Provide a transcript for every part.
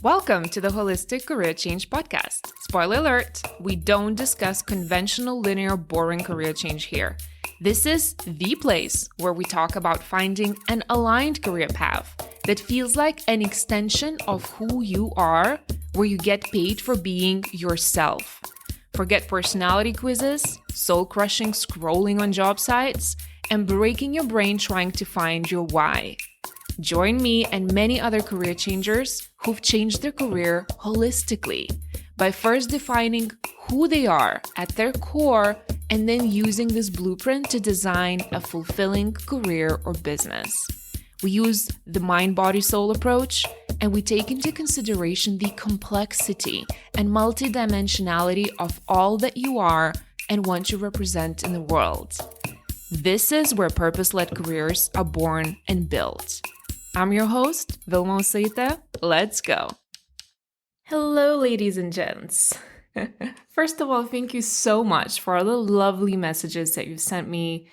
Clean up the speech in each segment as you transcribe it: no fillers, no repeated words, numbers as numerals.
Welcome to the Holistic Career Change Podcast. Spoiler alert, we don't discuss conventional, linear, boring career change here. This is the place where we talk about finding an aligned career path that feels like an extension of who you are, where you get paid for being yourself. Forget personality quizzes, soul-crushing scrolling on job sites, and breaking your brain trying to find your why. Join me and many other career changers who've changed their career holistically by first defining who they are at their core and then using this blueprint to design a fulfilling career or business. We use the mind-body-soul approach, and we take into consideration the complexity and multidimensionality of all that you are and want to represent in the world. This is where purpose-led careers are born and built. I'm your host, Vilma Osaita. Let's go. Hello, ladies and gents. First of all, thank you so much for all the lovely messages that you've sent me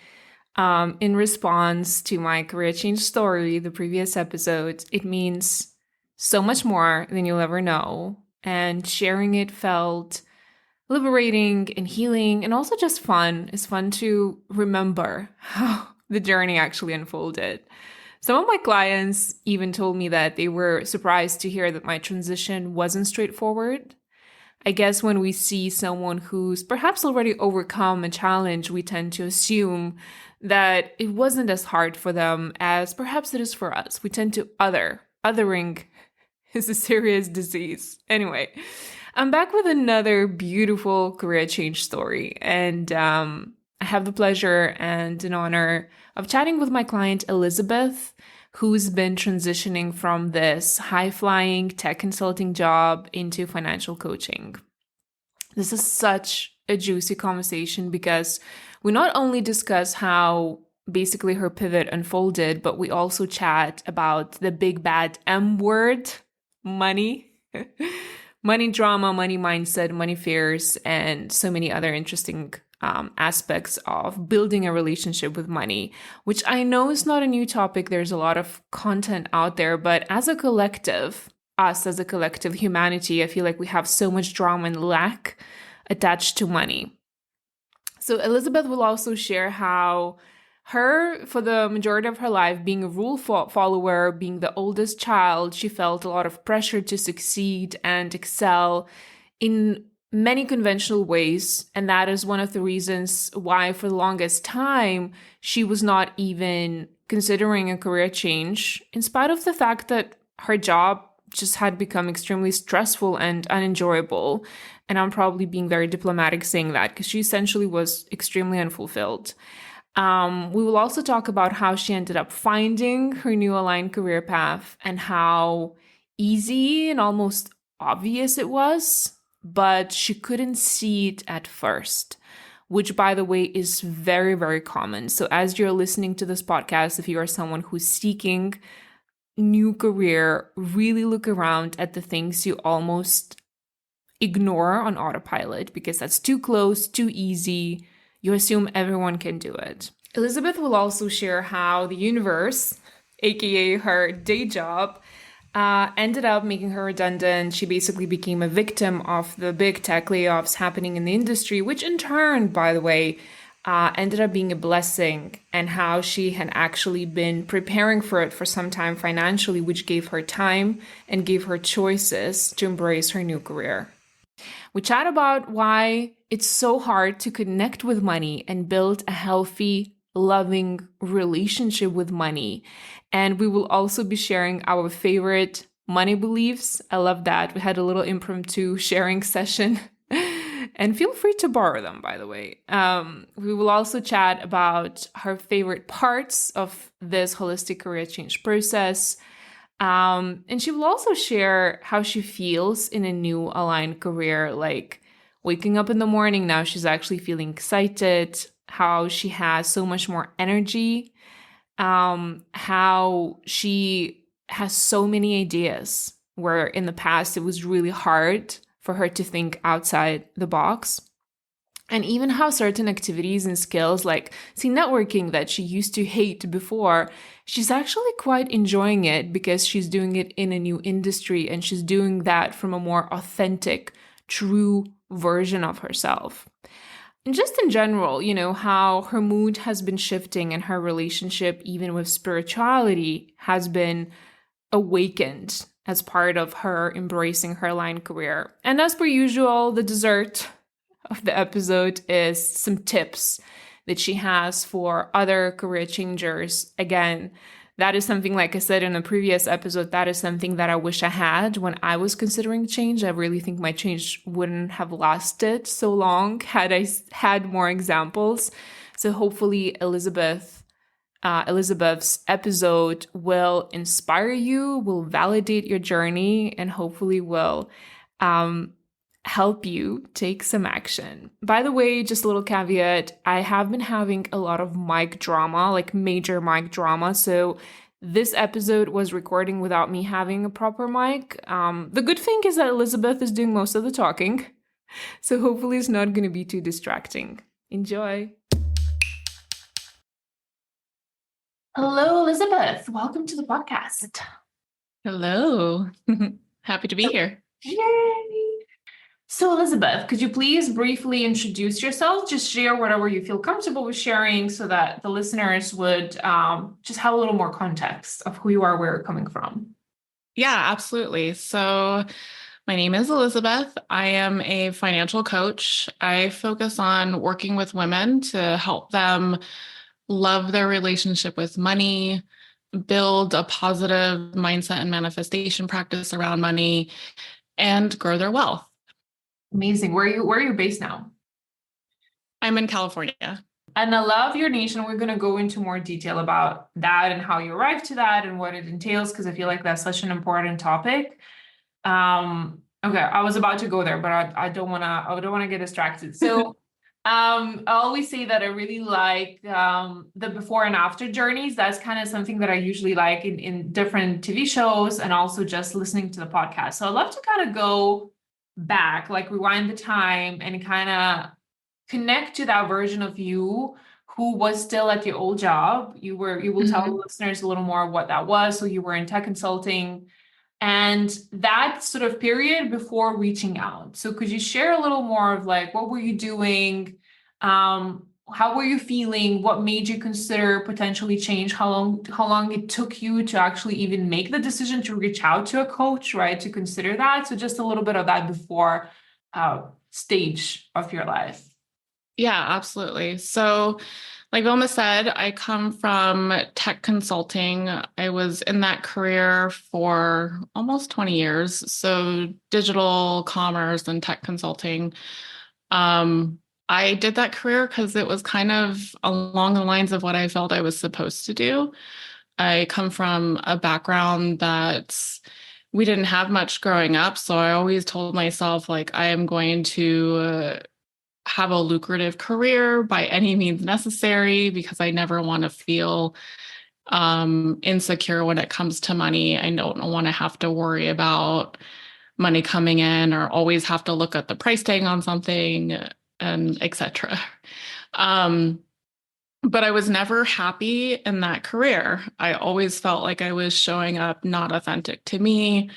in response to my career change story, the previous episode. It means so much more than you'll ever know. And sharing it felt liberating and healing and also just fun. It's fun to remember how the journey actually unfolded. Some of my clients even told me that they were surprised to hear that my transition wasn't straightforward. I guess when we see someone who's perhaps already overcome a challenge, we tend to assume that it wasn't as hard for them as perhaps it is for us. We tend to other. Othering is a serious disease. Anyway, I'm back with another beautiful career change story, and I have the pleasure and an honor of chatting with my client, Elizabeth, who's been transitioning from this high-flying tech consulting job into financial coaching. This is such a juicy conversation because we not only discuss how basically her pivot unfolded, but we also chat about the big bad M word, money. Money drama, money mindset, money fears, and so many other interesting aspects of building a relationship with money, which I know is not a new topic. There's a lot of content out there, but as a collective, us as a collective humanity, I feel like we have so much drama and lack attached to money. So Elizabeth will also share how her, for the majority of her life, being a rule follower, being the oldest child, she felt a lot of pressure to succeed and excel in many conventional ways. And that is one of the reasons why for the longest time, she was not even considering a career change, in spite of the fact that her job just had become extremely stressful and unenjoyable. And I'm probably being very diplomatic saying that because she essentially was extremely unfulfilled. We will also talk about how she ended up finding her new aligned career path and how easy and almost obvious it was, but she couldn't see it at first, which, by the way, is very, very common. So as you're listening to this podcast, if you are someone who's seeking new career, really look around at the things you almost ignore on autopilot because that's too close, too easy. You assume everyone can do it. Elizabeth will also share how the universe, aka her day job, ended up making her redundant. She basically became a victim of the big tech layoffs happening in the industry, which in turn, by the way, ended up being a blessing, and how she had actually been preparing for it for some time financially, which gave her time and gave her choices to embrace her new career. We chat about why it's so hard to connect with money and build a healthy, loving relationship with money. And we will also be sharing our favorite money beliefs. I love that. We had a little impromptu sharing session. And feel free to borrow them, by the way. We will also chat about her favorite parts of this holistic career change process. And she will also share how she feels in a new aligned career, like waking up in the morning now, she's actually feeling excited, how she has so much more energy, how she has so many ideas, where in the past it was really hard for her to think outside the box. and even how certain activities and skills like, see, networking that she used to hate before, she's actually quite enjoying it because she's doing it in a new industry and she's doing that from a more authentic, true version of herself. And just in general, how her mood has been shifting and her relationship, even with spirituality, has been awakened as part of her embracing her line career. And as per usual, the dessert of the episode is some tips that she has for other career changers. Again, that is something, like I said in a previous episode, that is something that I wish I had when I was considering change. I really think my change wouldn't have lasted so long had I had more examples. So hopefully Elizabeth's episode will inspire you, will validate your journey, and hopefully will help you take some action. By the way, just a little caveat, I have been having a lot of mic drama, like major mic drama. So this episode was recording without me having a proper mic. The good thing is that Elizabeth is doing most of the talking. So hopefully it's not going to be too distracting. Enjoy. Hello, Elizabeth. Welcome to the podcast. Hello. Happy to be here. Yay! So, Elizabeth, could you please briefly introduce yourself? Just share whatever you feel comfortable with sharing so that the listeners would just have a little more context of who you are, where you're coming from. Yeah, absolutely. So my name is Elizabeth. I am a financial coach. I focus on working with women to help them love their relationship with money, build a positive mindset and manifestation practice around money, and grow their wealth. Amazing. Where are you based now? I'm in California. And I love your nation. We're going to go into more detail about that and how you arrived to that and what it entails, because I feel like that's such an important topic. Okay, I was about to go there, but I don't want to get distracted. So I always say that I really like the before and after journeys. That's kind of something that I usually like in different TV shows and also just listening to the podcast. So I'd love to kind of go back, like rewind the time and kind of connect to that version of you who was still at your old job. You will tell the listeners a little more what that was. So you were in tech consulting and that sort of period before reaching out. So could you share a little more of like, what were you doing? How were you feeling? What made you consider potentially change? How long it took you to actually even make the decision to reach out to a coach, right? To consider that. So just a little bit of that before stage of your life. Yeah, absolutely. So like Vilma said, I come from tech consulting. I was in that career for almost 20 years. So digital commerce and tech consulting. I did that career because it was kind of along the lines of what I felt I was supposed to do. I come from a background that we didn't have much growing up. So I always told myself, like, I am going to have a lucrative career by any means necessary because I never want to feel insecure when it comes to money. I don't want to have to worry about money coming in or always have to look at the price tag on something and etc. But I was never happy in that career. I always felt like I was showing up not authentic to me,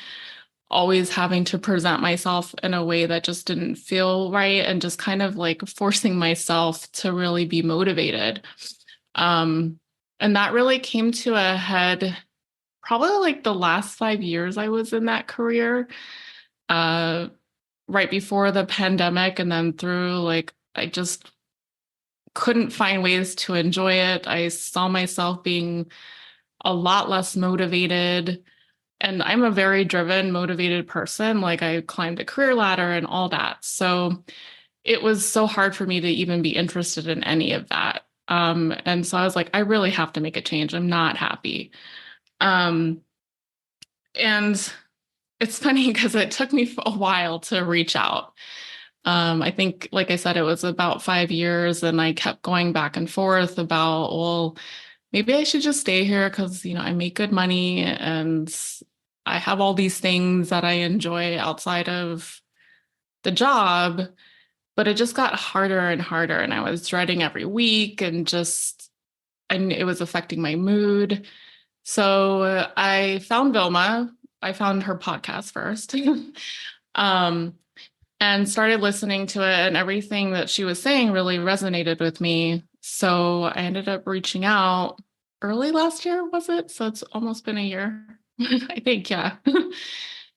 always having to present myself in a way that just didn't feel right and just kind of like forcing myself to really be motivated. And that really came to a head probably like the last 5 years I was in that career, right before the pandemic. And then through, like, I just couldn't find ways to enjoy it. I saw myself being a lot less motivated. And I'm a very driven, motivated person. Like, I climbed a career ladder and all that. So it was so hard for me to even be interested in any of that. And so I was like, I really have to make a change. I'm not happy. And it's funny because it took me a while to reach out. I think, like I said, it was about 5 years and I kept going back and forth about, well, maybe I should just stay here because, I make good money and I have all these things that I enjoy outside of the job. but it just got harder and harder. And I was dreading every week and it was affecting my mood. So I found Vilma. I found her podcast first. um, and started listening to it, and everything that she was saying really resonated with me. So I ended up reaching out early last year, was it? So it's almost been a year, I think, yeah,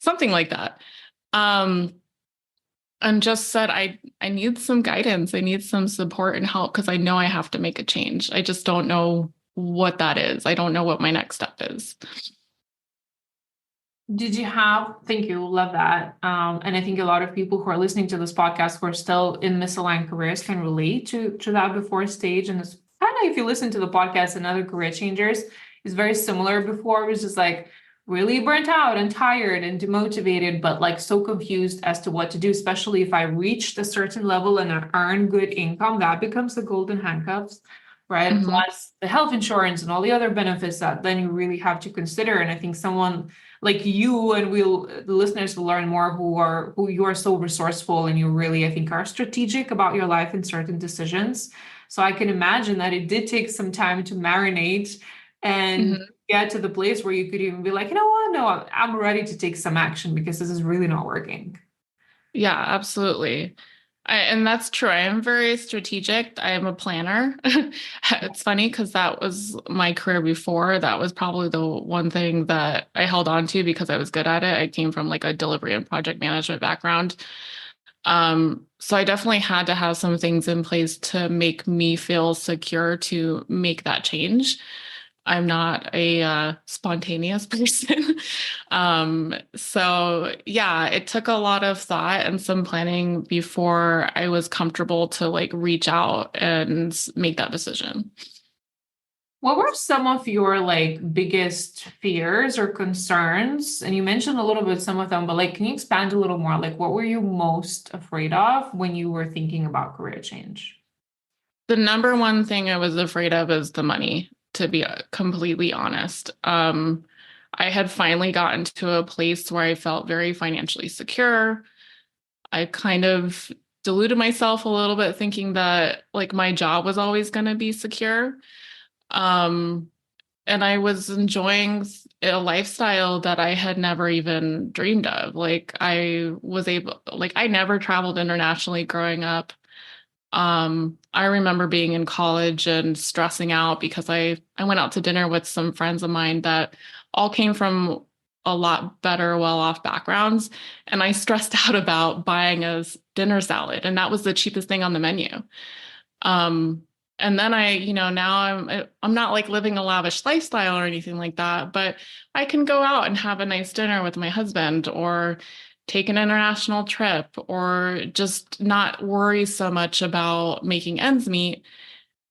something like that. Um, and just said, I need some guidance. I need some support and help because I know I have to make a change. I just don't know what that is. I don't know what my next step is. Did you have, thank you, love that. And I think a lot of people who are listening to this podcast who are still in misaligned careers can relate to that before stage. And it's kind of, if you listen to the podcast and other career changers, it's very similar before. It was just like really burnt out and tired and demotivated, but like so confused as to what to do, especially if I reached a certain level and I earn good income, that becomes the golden handcuffs, right? Mhm. Plus the health insurance and all the other benefits that then you really have to consider. And I think someone like you and the listeners will learn more who you are so resourceful and you really, I think, are strategic about your life and certain decisions. So I can imagine that it did take some time to marinate and Mhm. get to the place where you could even be like, you know what, no, I'm ready to take some action because this is really not working. Yeah, absolutely. And that's true. I am very strategic. I am a planner. It's funny because that was my career before. That was probably the one thing that I held on to because I was good at it. I came from like a delivery and project management background. So I definitely had to have some things in place to make me feel secure to make that change. I'm not a spontaneous person. So yeah, it took a lot of thought and some planning before I was comfortable to like reach out and make that decision. What were some of your like biggest fears or concerns? And you mentioned a little bit some of them, but like, can you expand a little more? Like, what were you most afraid of when you were thinking about career change? The number one thing I was afraid of is the money, to be completely honest. I had finally gotten to a place where I felt very financially secure. I kind of deluded myself a little bit thinking that like my job was always going to be secure. Um, and I was enjoying a lifestyle that I had never even dreamed of. I never traveled internationally growing up. I remember being in college and stressing out because I went out to dinner with some friends of mine that all came from a lot better, well-off backgrounds, and I stressed out about buying a dinner salad, and that was the cheapest thing on the menu. Um, and then now I'm not like living a lavish lifestyle or anything like that, but I can go out and have a nice dinner with my husband or take an international trip or just not worry so much about making ends meet.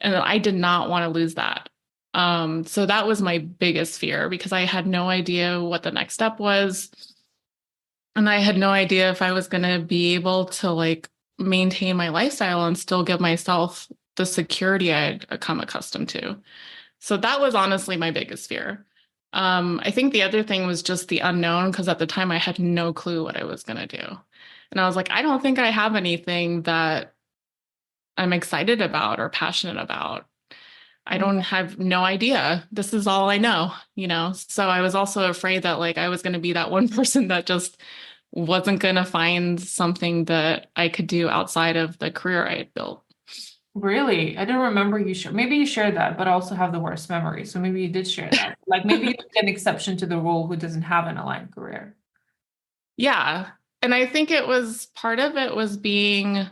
And I did not want to lose that. So that was my biggest fear because I had no idea what the next step was. And I had no idea if I was going to be able to like maintain my lifestyle and still give myself the security I had come accustomed to. So that was honestly my biggest fear. I think the other thing was just the unknown because at the time I had no clue what I was going to do. And I was like, I don't think I have anything that I'm excited about or passionate about. I don't have no idea. This is all I know. So I was also afraid that like I was going to be that one person that just wasn't going to find something that I could do outside of the career I had built. Really? I don't remember you share. Maybe you shared that, but I also have the worst memory. So maybe you did share that. Like maybe you're an exception to the rule who doesn't have an aligned career. Yeah. And I think it was part of it was being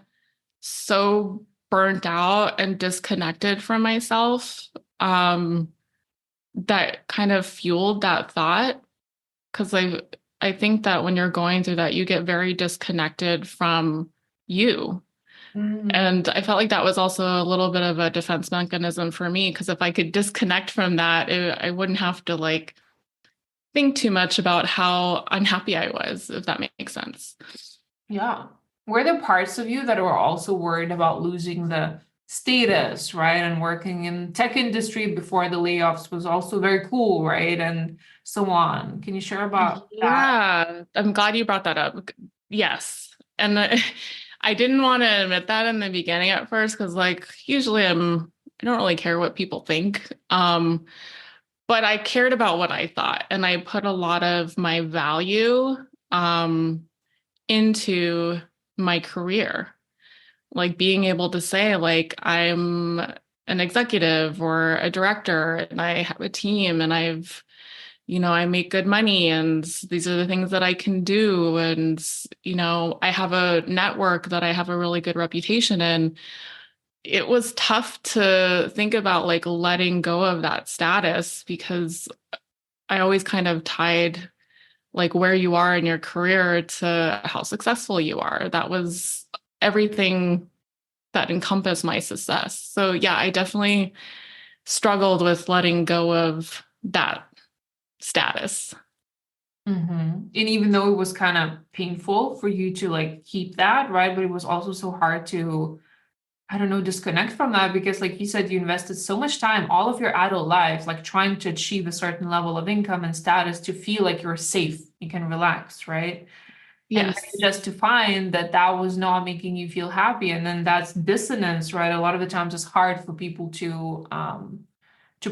so burnt out and disconnected from myself that kind of fueled that thought. Because I think that when you're going through that, you get very disconnected from you. Mm. And I felt like that was also a little bit of a defense mechanism for me. Because if I could disconnect from that, I wouldn't have to like think too much about how unhappy I was, if that makes sense. Yeah. Were there parts of you that were also worried about losing the status, right? And working in tech industry before the layoffs was also very cool, right? And so on. Can you share about that? Yeah, I'm glad you brought that up. Yes. And I didn't want to admit that in the beginning at first because like usually I don't really care what people think. But I cared about what I thought and I put a lot of my value um into my career. Like being able to say like I'm an executive or a director and I have a team and I make good money and these are the things that I can do. And, I have a network that I have a really good reputation in. It was tough to think about like letting go of that status because I always kind of tied like where you are in your career to how successful you are. That was everything that encompassed my success. So yeah, I definitely struggled with letting go of that status. And even though it was kind of painful for you to like keep that, right? But it was also so hard to, I don't know, disconnect from that because, like you said, you invested so much time, all of your adult life, like trying to achieve a certain level of income and status to feel like you're safe, you can relax, right? And then Yes. just to find that that was not making you feel happy, and then that's dissonance, right? A lot of the times it's hard for people to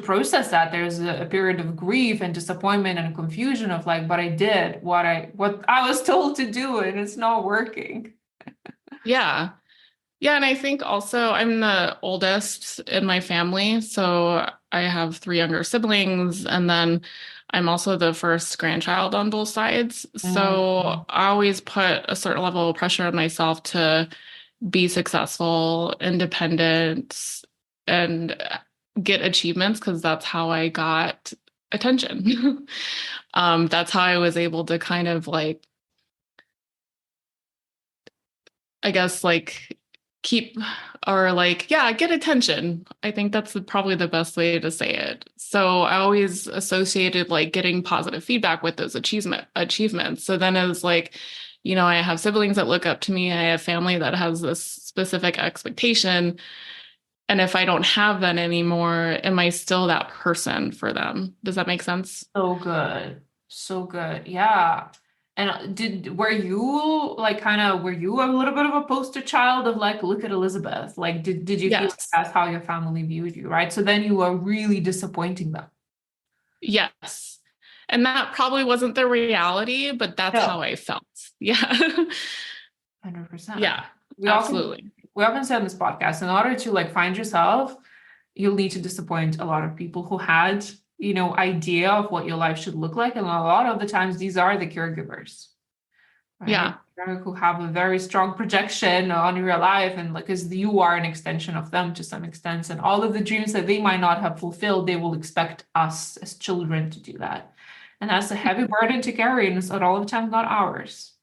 process that. There's a period of grief and disappointment and confusion of like, but I did what I was told to do, and it's not working. Yeah. Yeah. And I think also I'm the oldest in my family. So I have three younger siblings. And then I'm also the first grandchild on both sides. So Mhm. I always put a certain level of pressure on myself to be successful, independent, and get achievements because that's how I got attention. That's how I was able to kind of like I guess like keep or like, yeah, get attention. I think that's probably the best way to say it. So I always associated like getting positive feedback with those achievements. So then it was like, I have siblings that look up to me. I have family that has this specific expectation. And if I don't have that anymore, am I still that person for them? Does that make sense? So good. So good. Yeah. And were you like kind of were you a little bit of a poster child of like, look at Elizabeth? Like, did you feel like Yes. that's how your family viewed you, right? So then you were really disappointing them. Yes. And that probably wasn't the reality, but that's how No. I felt. Yeah. 100%. Yeah, We often absolutely. we often say on this podcast, in order to like find yourself, you'll need to disappoint a lot of people who had, idea of what your life should look like. And a lot of the times these are the caregivers, right? Yeah. Who have a very strong projection on your life, and like because you are an extension of them to some extent, and all of the dreams that they might not have fulfilled, they will expect us as children to do that. And that's a heavy burden to carry, and it's at all the time not ours.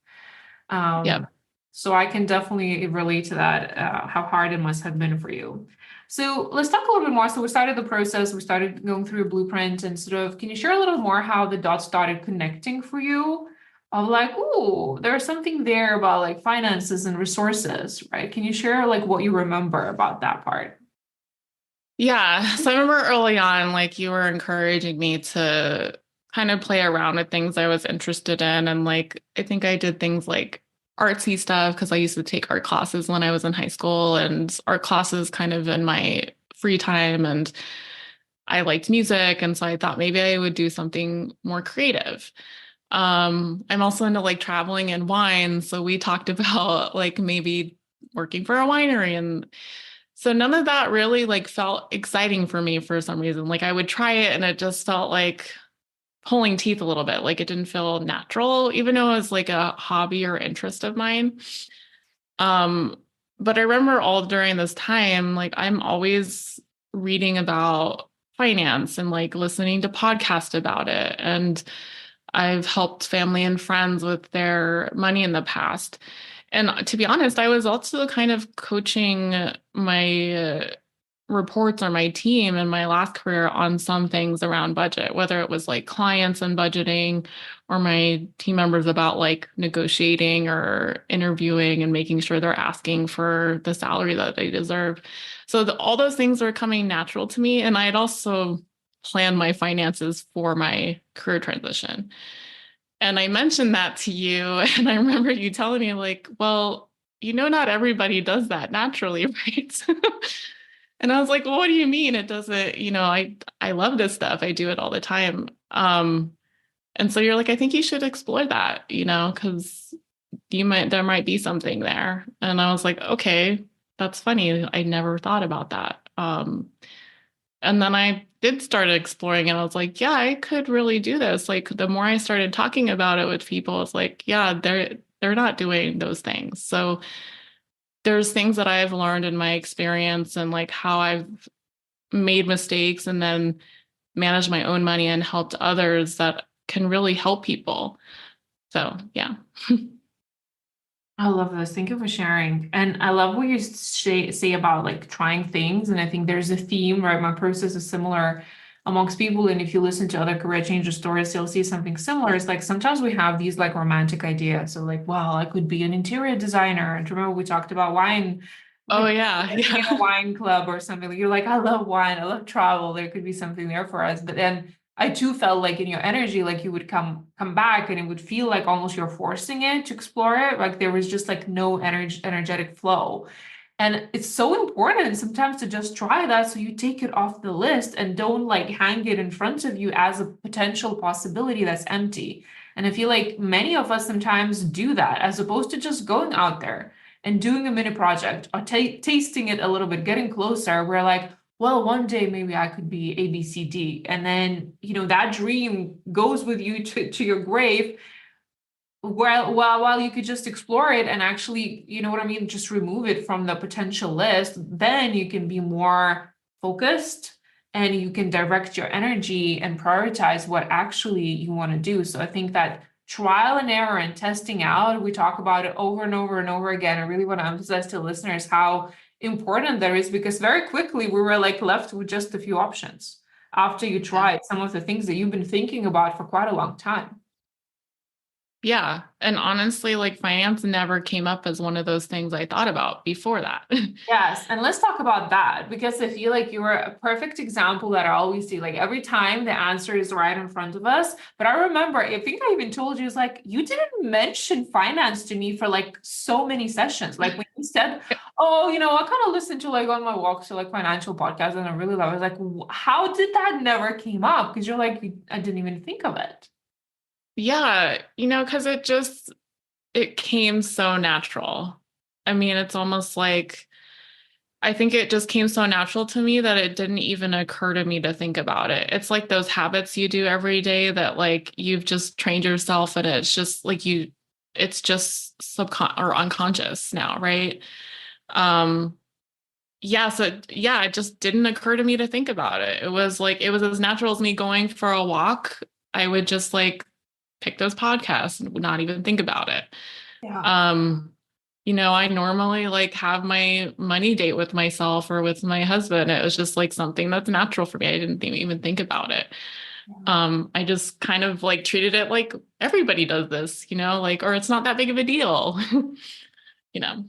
Yeah. So I can definitely relate to that, how hard it must have been for you. So let's talk a little bit more. So we started the process, we started going through a blueprint and sort of, can you share a little more how the dots started connecting for you? Of like, oh, there's something there about like finances and resources, right? Can you share like what you remember about that part? Yeah. So I remember early on, like you were encouraging me to kind of play around with things I was interested in. And like, I think I did things like artsy stuff because I used to take art classes when I was in high school and art classes kind of in my free time. And I liked music. And so I thought maybe I would do something more creative. I'm also into like traveling and wine. So we talked about like maybe working for a winery. And so none of that really like felt exciting for me for some reason. Like I would try it and it just felt like pulling teeth a little bit. Like it didn't feel natural, even though it was like a hobby or interest of mine. Um, but I remember all during this time, like I'm always reading about finance and like listening to podcasts about it. And I've helped family and friends with their money in the past. And to be honest, I was also kind of coaching my reports on my team in my last career on some things around budget, whether it was like clients and budgeting or my team members about like negotiating or interviewing and making sure they're asking for the salary that they deserve. So all those things were coming natural to me. And I had also planned my finances for my career transition. And I mentioned that to you. And I remember you telling me, like, well, not everybody does that naturally, right? And I was like, well, what do you mean? It doesn't, I love this stuff. I do it all the time. And so you're like, I think you should explore that, because there might be something there. And I was like, okay, that's funny. I never thought about that. And then I did start exploring and I was like, yeah, I could really do this. Like the more I started talking about it with people, it's like, yeah, they're not doing those things. So there's things that I've learned in my experience and like how I've made mistakes and then managed my own money and helped others that can really help people. So yeah. I love this. Thank you for sharing. And I love what you say about like trying things. And I think there's a theme, right? My process is similar amongst people. And if you listen to other career changer stories, you'll see something similar. It's like sometimes we have these like romantic ideas. So like, wow, I could be an interior designer. And remember we talked about wine, Oh like yeah. being in a Yeah. wine club or something. Like you're like, I love wine, I love travel. There could be something there for us. But then I too felt like in your energy, like you would come back and it would feel like almost you're forcing it to explore it. Like there was just like no energetic flow. And it's so important sometimes to just try that so you take it off the list and don't like hang it in front of you as a potential possibility that's empty. And I feel like many of us sometimes do that as opposed to just going out there and doing a mini project or tasting it a little bit, getting closer. We're like, well, one day maybe I could be A, B, C, D. And then, that dream goes with you to your grave. While you could just explore it and actually, you know what I mean, just remove it from the potential list, then you can be more focused and you can direct your energy and prioritize what actually you want to do. So I think that trial and error and testing out, we talk about it over and over and over again. I really want to emphasize to listeners how important that is because very quickly we were like left with just a few options after you Yeah. tried some of the things that you've been thinking about for quite a long time. Yeah. And honestly, like finance never came up as one of those things I thought about before that. Yes, and let's talk about that because I feel like you are a perfect example that I always see. Like every time the answer is right in front of us. But I remember, I think I even told you, it's like you didn't mention finance to me for like so many sessions. Like when you said, "Oh, I kind of listen to like on my walks to like financial podcasts, and I really love it." I was like, How did that never came up?" Because you're like, I didn't even think of it. Yeah, because it came so natural. I mean, it's almost like I think it just came so natural to me that it didn't even occur to me to think about it. It's like those habits you do every day that like you've just trained yourself and it's just like it's just or unconscious now, right? Um yeah, so yeah, it just didn't occur to me to think about it. It was as natural as me going for a walk. I would just like pick those podcasts and would not even think about it. Yeah. Um, I normally like have my money date with myself or with my husband. It was just like something that's natural for me. I didn't even think about it. I just kind of like treated it like everybody does this, like, or it's not that big of a deal, you know.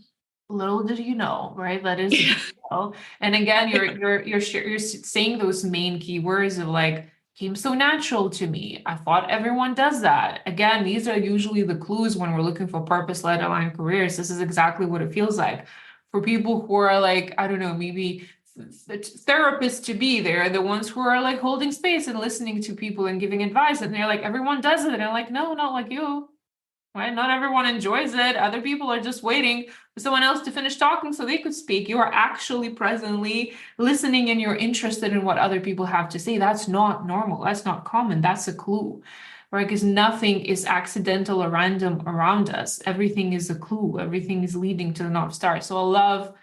Little did you know, right? That is a big deal. And again, you're saying those main keywords of like came so natural to me. I thought everyone does that. Again, these are usually the clues when we're looking for purpose-led aligned careers. This is exactly what it feels like for people who are like, I don't know, maybe therapists to be. They're the ones who are like holding space and listening to people and giving advice. And they're like, everyone does it. And I'm like, no, not like you. Right? Not everyone enjoys it. Other people are just waiting for someone else to finish talking so they could speak. You are actually presently listening and you're interested in what other people have to say. That's not normal. That's not common. That's a clue, right? Because nothing is accidental or random around us. Everything is a clue. Everything is leading to the North Star. So I love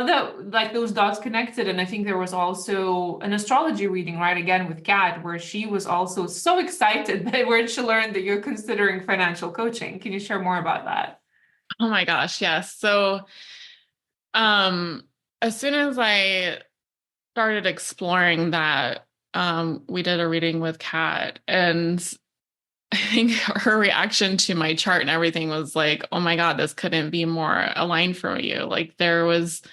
that like those dots connected. And I think there was also an astrology reading, right? Again with Kat, where she was also so excited that where she learned that you're considering financial coaching. Can you share more about that? Oh my gosh, yes. So, as soon as I started exploring that, we did a reading with Kat, and I think her reaction to my chart and everything was like, oh my God, this couldn't be more aligned for you. Like there was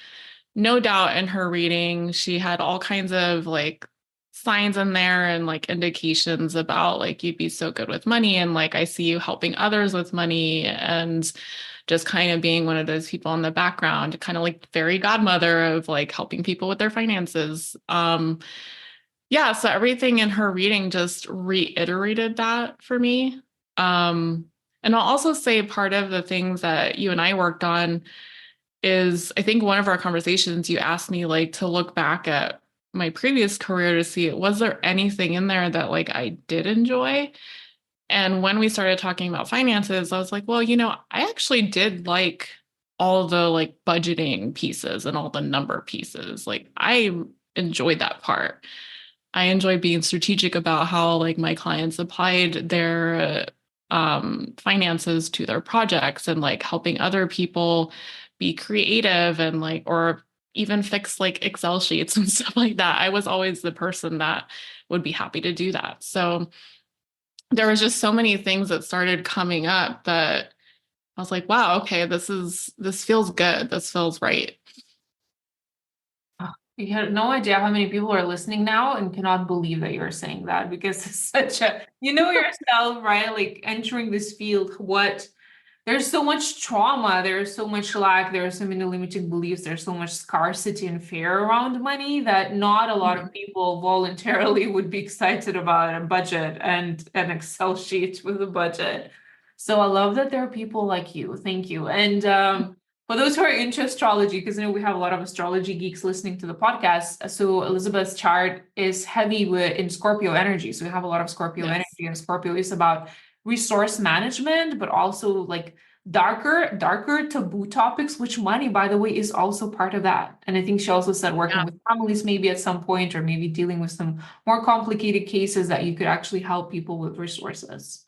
no doubt in her reading. She had all kinds of like signs in there and like indications about like you'd be so good with money, and like I see you helping others with money, and just kind of being one of those people in the background, kind of like fairy godmother of like helping people with their finances. Yeah, so everything in her reading just reiterated that for me. And I'll also say part of the things that you and I worked on is, I think one of our conversations, you asked me like to look back at my previous career to see, was there anything in there that like I did enjoy? And when we started talking about finances, I was like, well, I actually did like all the like budgeting pieces and all the number pieces. Like I enjoyed that part. I enjoyed being strategic about how like my clients applied their finances to their projects, and like helping other people be creative and like, or even fix like Excel sheets and stuff like that. I was always the person that would be happy to do that. So there was just so many things that started coming up that I was like, wow, okay, this feels good. This feels right. You have no idea how many people are listening now and cannot believe that you're saying that, because it's such a, yourself, right? Like entering this field, there's so much trauma, there's so much lack, there are so many limiting beliefs, there's so much scarcity and fear around money that not a lot of people voluntarily would be excited about a budget and an Excel sheet with a budget. So I love that there are people like you. Thank you. And for those who are into astrology, because we have a lot of astrology geeks listening to the podcast. So Elizabeth's chart is heavy in Scorpio energy. So we have a lot of Scorpio energy, and Scorpio is about resource management, but also like darker taboo topics, which money, by the way, is also part of that. And I think she also said working with families maybe at some point, or maybe dealing with some more complicated cases that you could actually help people with resources.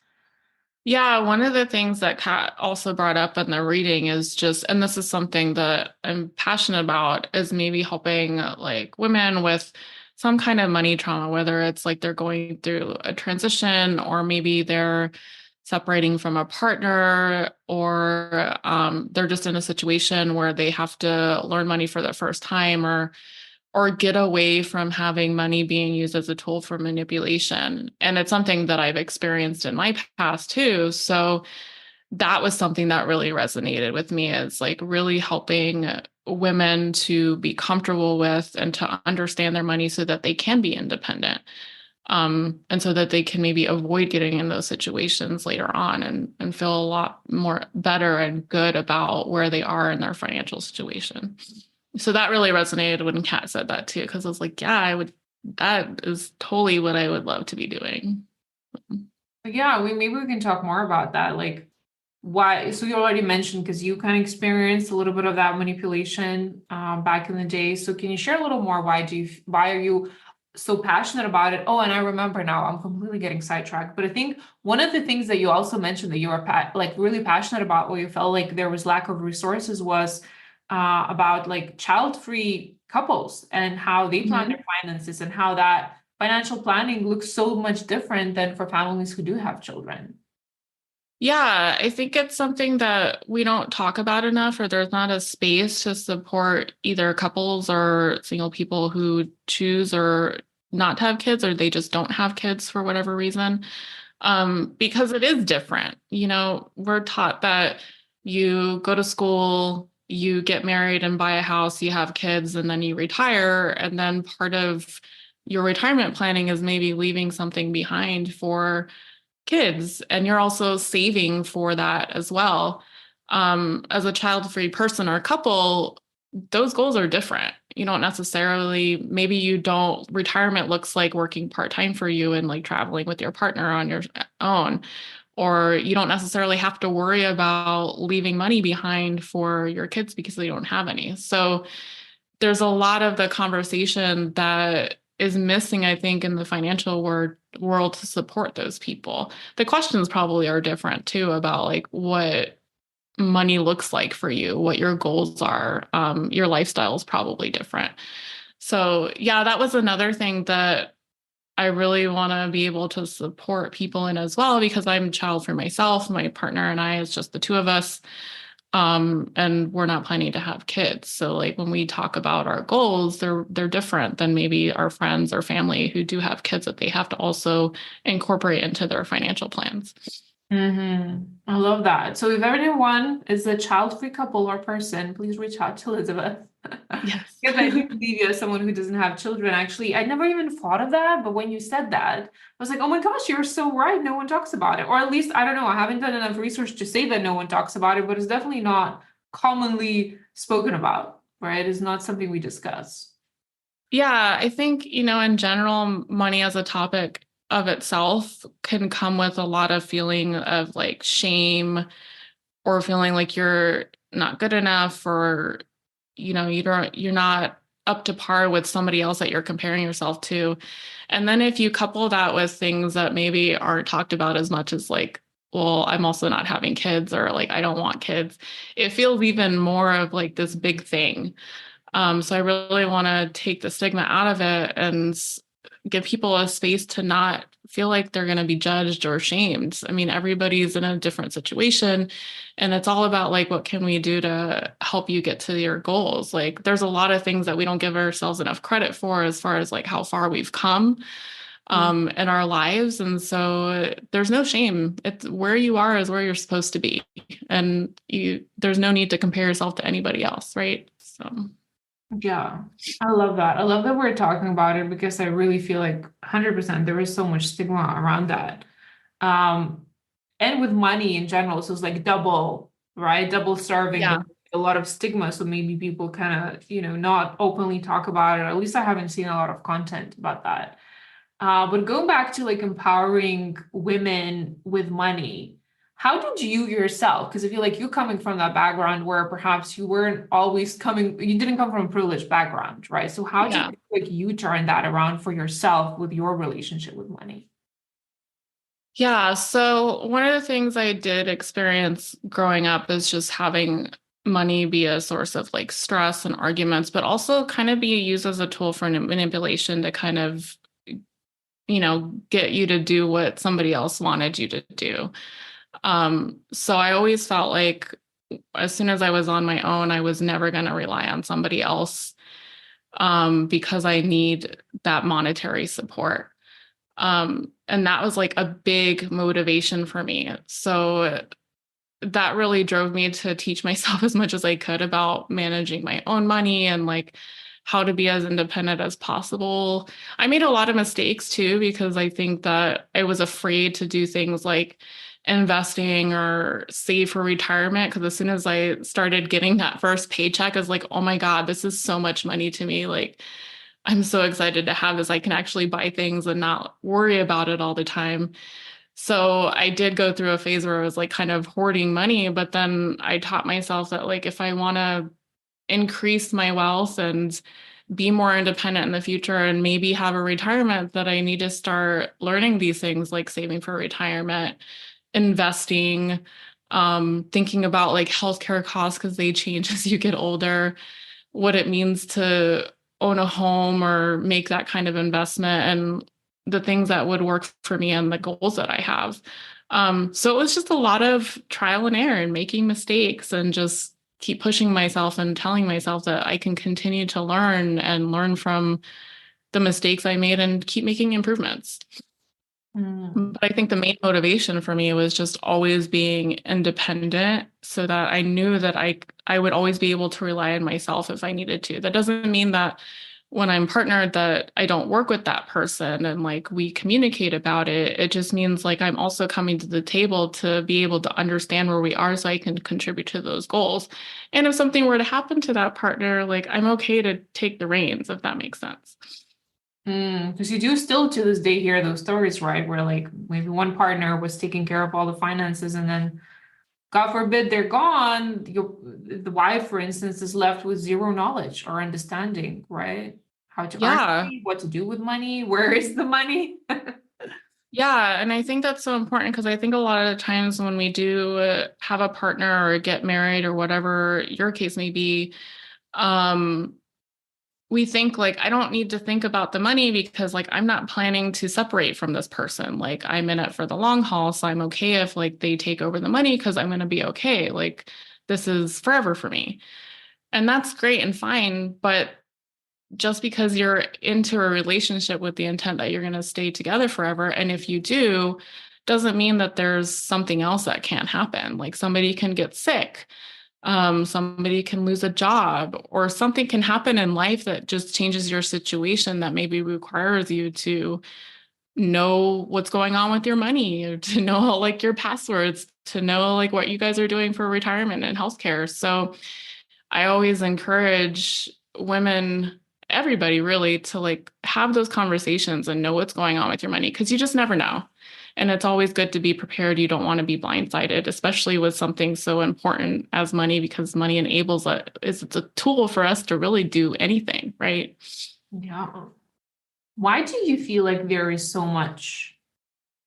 Yeah, one of the things that Kat also brought up in the reading is just, and this is something that I'm passionate about, is maybe helping like women with some kind of money trauma, whether it's like they're going through a transition, or maybe they're separating from a partner, or they're just in a situation where they have to learn money for the first time, or get away from having money being used as a tool for manipulation. And it's something that I've experienced in my past too. So that was something that really resonated with me, is like really helping women to be comfortable with and to understand their money so that they can be independent. And so that they can maybe avoid getting in those situations later on, and feel a lot more better and good about where they are in their financial situation. So that really resonated when Kat said that too, because I was like, yeah, that is totally what I would love to be doing. Yeah, maybe we can talk more about that. Like why, so you already mentioned, because you kind of experienced a little bit of that manipulation back in the day. So can you share a little more? Why are you so passionate about it? Oh, and I remember now, I'm completely getting sidetracked. But I think one of the things that you also mentioned that you were like really passionate about, where you felt like there was lack of resources, was about like child-free couples and how they plan their finances, and how that financial planning looks so much different than for families who do have children. Yeah, I think it's something that we don't talk about enough, or there's not a space to support either couples or single people who choose or not to have kids, or they just don't have kids for whatever reason. Because it is different. We're taught that you go to school, you get married and buy a house, you have kids, and then you retire. And then part of your retirement planning is maybe leaving something behind for kids. And you're also saving for that as well. As a child-free person or couple, those goals are different. You don't necessarily, maybe you don't, retirement looks like working part-time for you and like traveling with your partner on your own, or you don't necessarily have to worry about leaving money behind for your kids because they don't have any. So there's a lot of the conversation that is missing, I think, in the financial world to support those people. The questions probably are different too, about like what money looks like for you, what your goals are. Your lifestyle is probably different. So yeah, that was another thing that I really want to be able to support people in as well, because I'm a child for myself. My partner and I, it's just the two of us. And we're not planning to have kids. So like when we talk about our goals, they're different than maybe our friends or family who do have kids that they have to also incorporate into their financial plans. I love that. So if anyone is a child-free couple or person, please reach out to Elizabeth. Yes. Because I do believe you as someone who doesn't have children. Actually, I never even thought of that, but when you said that, I was like, oh my gosh, you're so right. No one talks about it. Or at least, I don't know, I haven't done enough research to say that no one talks about it, but it's definitely not commonly spoken about, right? It's not something we discuss. Yeah, I think, in general, money as a topic of itself can come with a lot of feeling of like shame or feeling like you're not good enough or, you're not up to par with somebody else that you're comparing yourself to. And then if you couple that with things that maybe aren't talked about as much as like, well, I'm also not having kids or like, I don't want kids, it feels even more of like this big thing. So I really want to take the stigma out of it and give people a space to not feel like they're going to be judged or shamed. I mean, everybody's in a different situation, and it's all about like, what can we do to help you get to your goals? Like, there's a lot of things that we don't give ourselves enough credit for as far as like how far we've come in our lives. And so there's no shame. It's where you are is where you're supposed to be. And there's no need to compare yourself to anybody else. Right. So. Yeah, I love that. I love that we're talking about it because I really feel like 100% there is so much stigma around that. Um, and with money in general, so it's like double, right? Double starving, Yeah. but a lot of stigma. So maybe people kind of, not openly talk about it. At least I haven't seen a lot of content about that. But going back to like empowering women with money, how did you yourself? Because I feel like you're coming from that background where perhaps you weren't always coming, you didn't come from a privileged background, right? So how did Yeah. like you turn that around for yourself with your relationship with money? Yeah. So one of the things I did experience growing up is just having money be a source of like stress and arguments, but also kind of be used as a tool for manipulation to kind of, get you to do what somebody else wanted you to do. So I always felt like as soon as I was on my own, I was never going to rely on somebody else because I need that monetary support. And that was like a big motivation for me. So that really drove me to teach myself as much as I could about managing my own money and like how to be as independent as possible. I made a lot of mistakes too, because I think that I was afraid to do things like investing or save for retirement. Because as soon as I started getting that first paycheck, I was like, oh my God, this is so much money to me. Like, I'm so excited to have this. I can actually buy things and not worry about it all the time. So I did go through a phase where I was like kind of hoarding money, but then I taught myself that like if I want to increase my wealth and be more independent in the future and maybe have a retirement, that I need to start learning these things like saving for retirement, investing, thinking about like healthcare costs because they change as you get older, what it means to own a home or make that kind of investment and the things that would work for me and the goals that I have. So it was just a lot of trial and error and making mistakes and just keep pushing myself and telling myself that I can continue to learn and learn from the mistakes I made and keep making improvements. Mm. But I think the main motivation for me was just always being independent so that I knew that I would always be able to rely on myself if I needed to. That doesn't mean that when I'm partnered that I don't work with that person and like we communicate about it. It just means like I'm also coming to the table to be able to understand where we are so I can contribute to those goals. And if something were to happen to that partner, like I'm okay to take the reins, if that makes sense. Because you do still to this day hear those stories, right? Where like maybe one partner was taking care of all the finances and then God forbid they're gone, the wife, for instance, is left with zero knowledge or understanding, right? How to earn Yeah. money, what to do with money, where is the money? Yeah, and I think that's so important because I think a lot of the times when we do have a partner or get married or whatever your case may be, um, we think like, I don't need to think about the money because like I'm not planning to separate from this person. Like I'm in it for the long haul. So I'm okay if like they take over the money because I'm going to be okay. Like this is forever for me. And that's great and fine. But just because you're into a relationship with the intent that you're going to stay together forever, and if you do, doesn't mean that there's something else that can't happen. Like somebody can get sick, somebody can lose a job, or something can happen in life that just changes your situation that maybe requires you to know what's going on with your money, or to know like your passwords, to know like what you guys are doing for retirement and healthcare. So I always encourage women, everybody really, to like have those conversations and know what's going on with your money, because you just never know. And it's always good to be prepared. You don't want to be blindsided, especially with something so important as money, because money enables it's a tool for us to really do anything, right? Yeah. Why do you feel like there is so much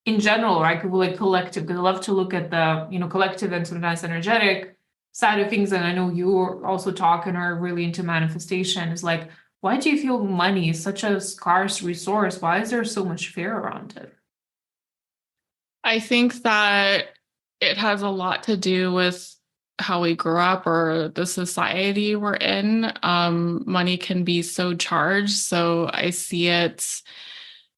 in general, right? Like collective, because I love to look at the, collective and sometimes energetic side of things. And I know you also talk and are really into manifestation. Is like, why do you feel money is such a scarce resource? Why is there so much fear around it? I think that it has a lot to do with how we grew up or the society we're in. Money can be so charged. So I see it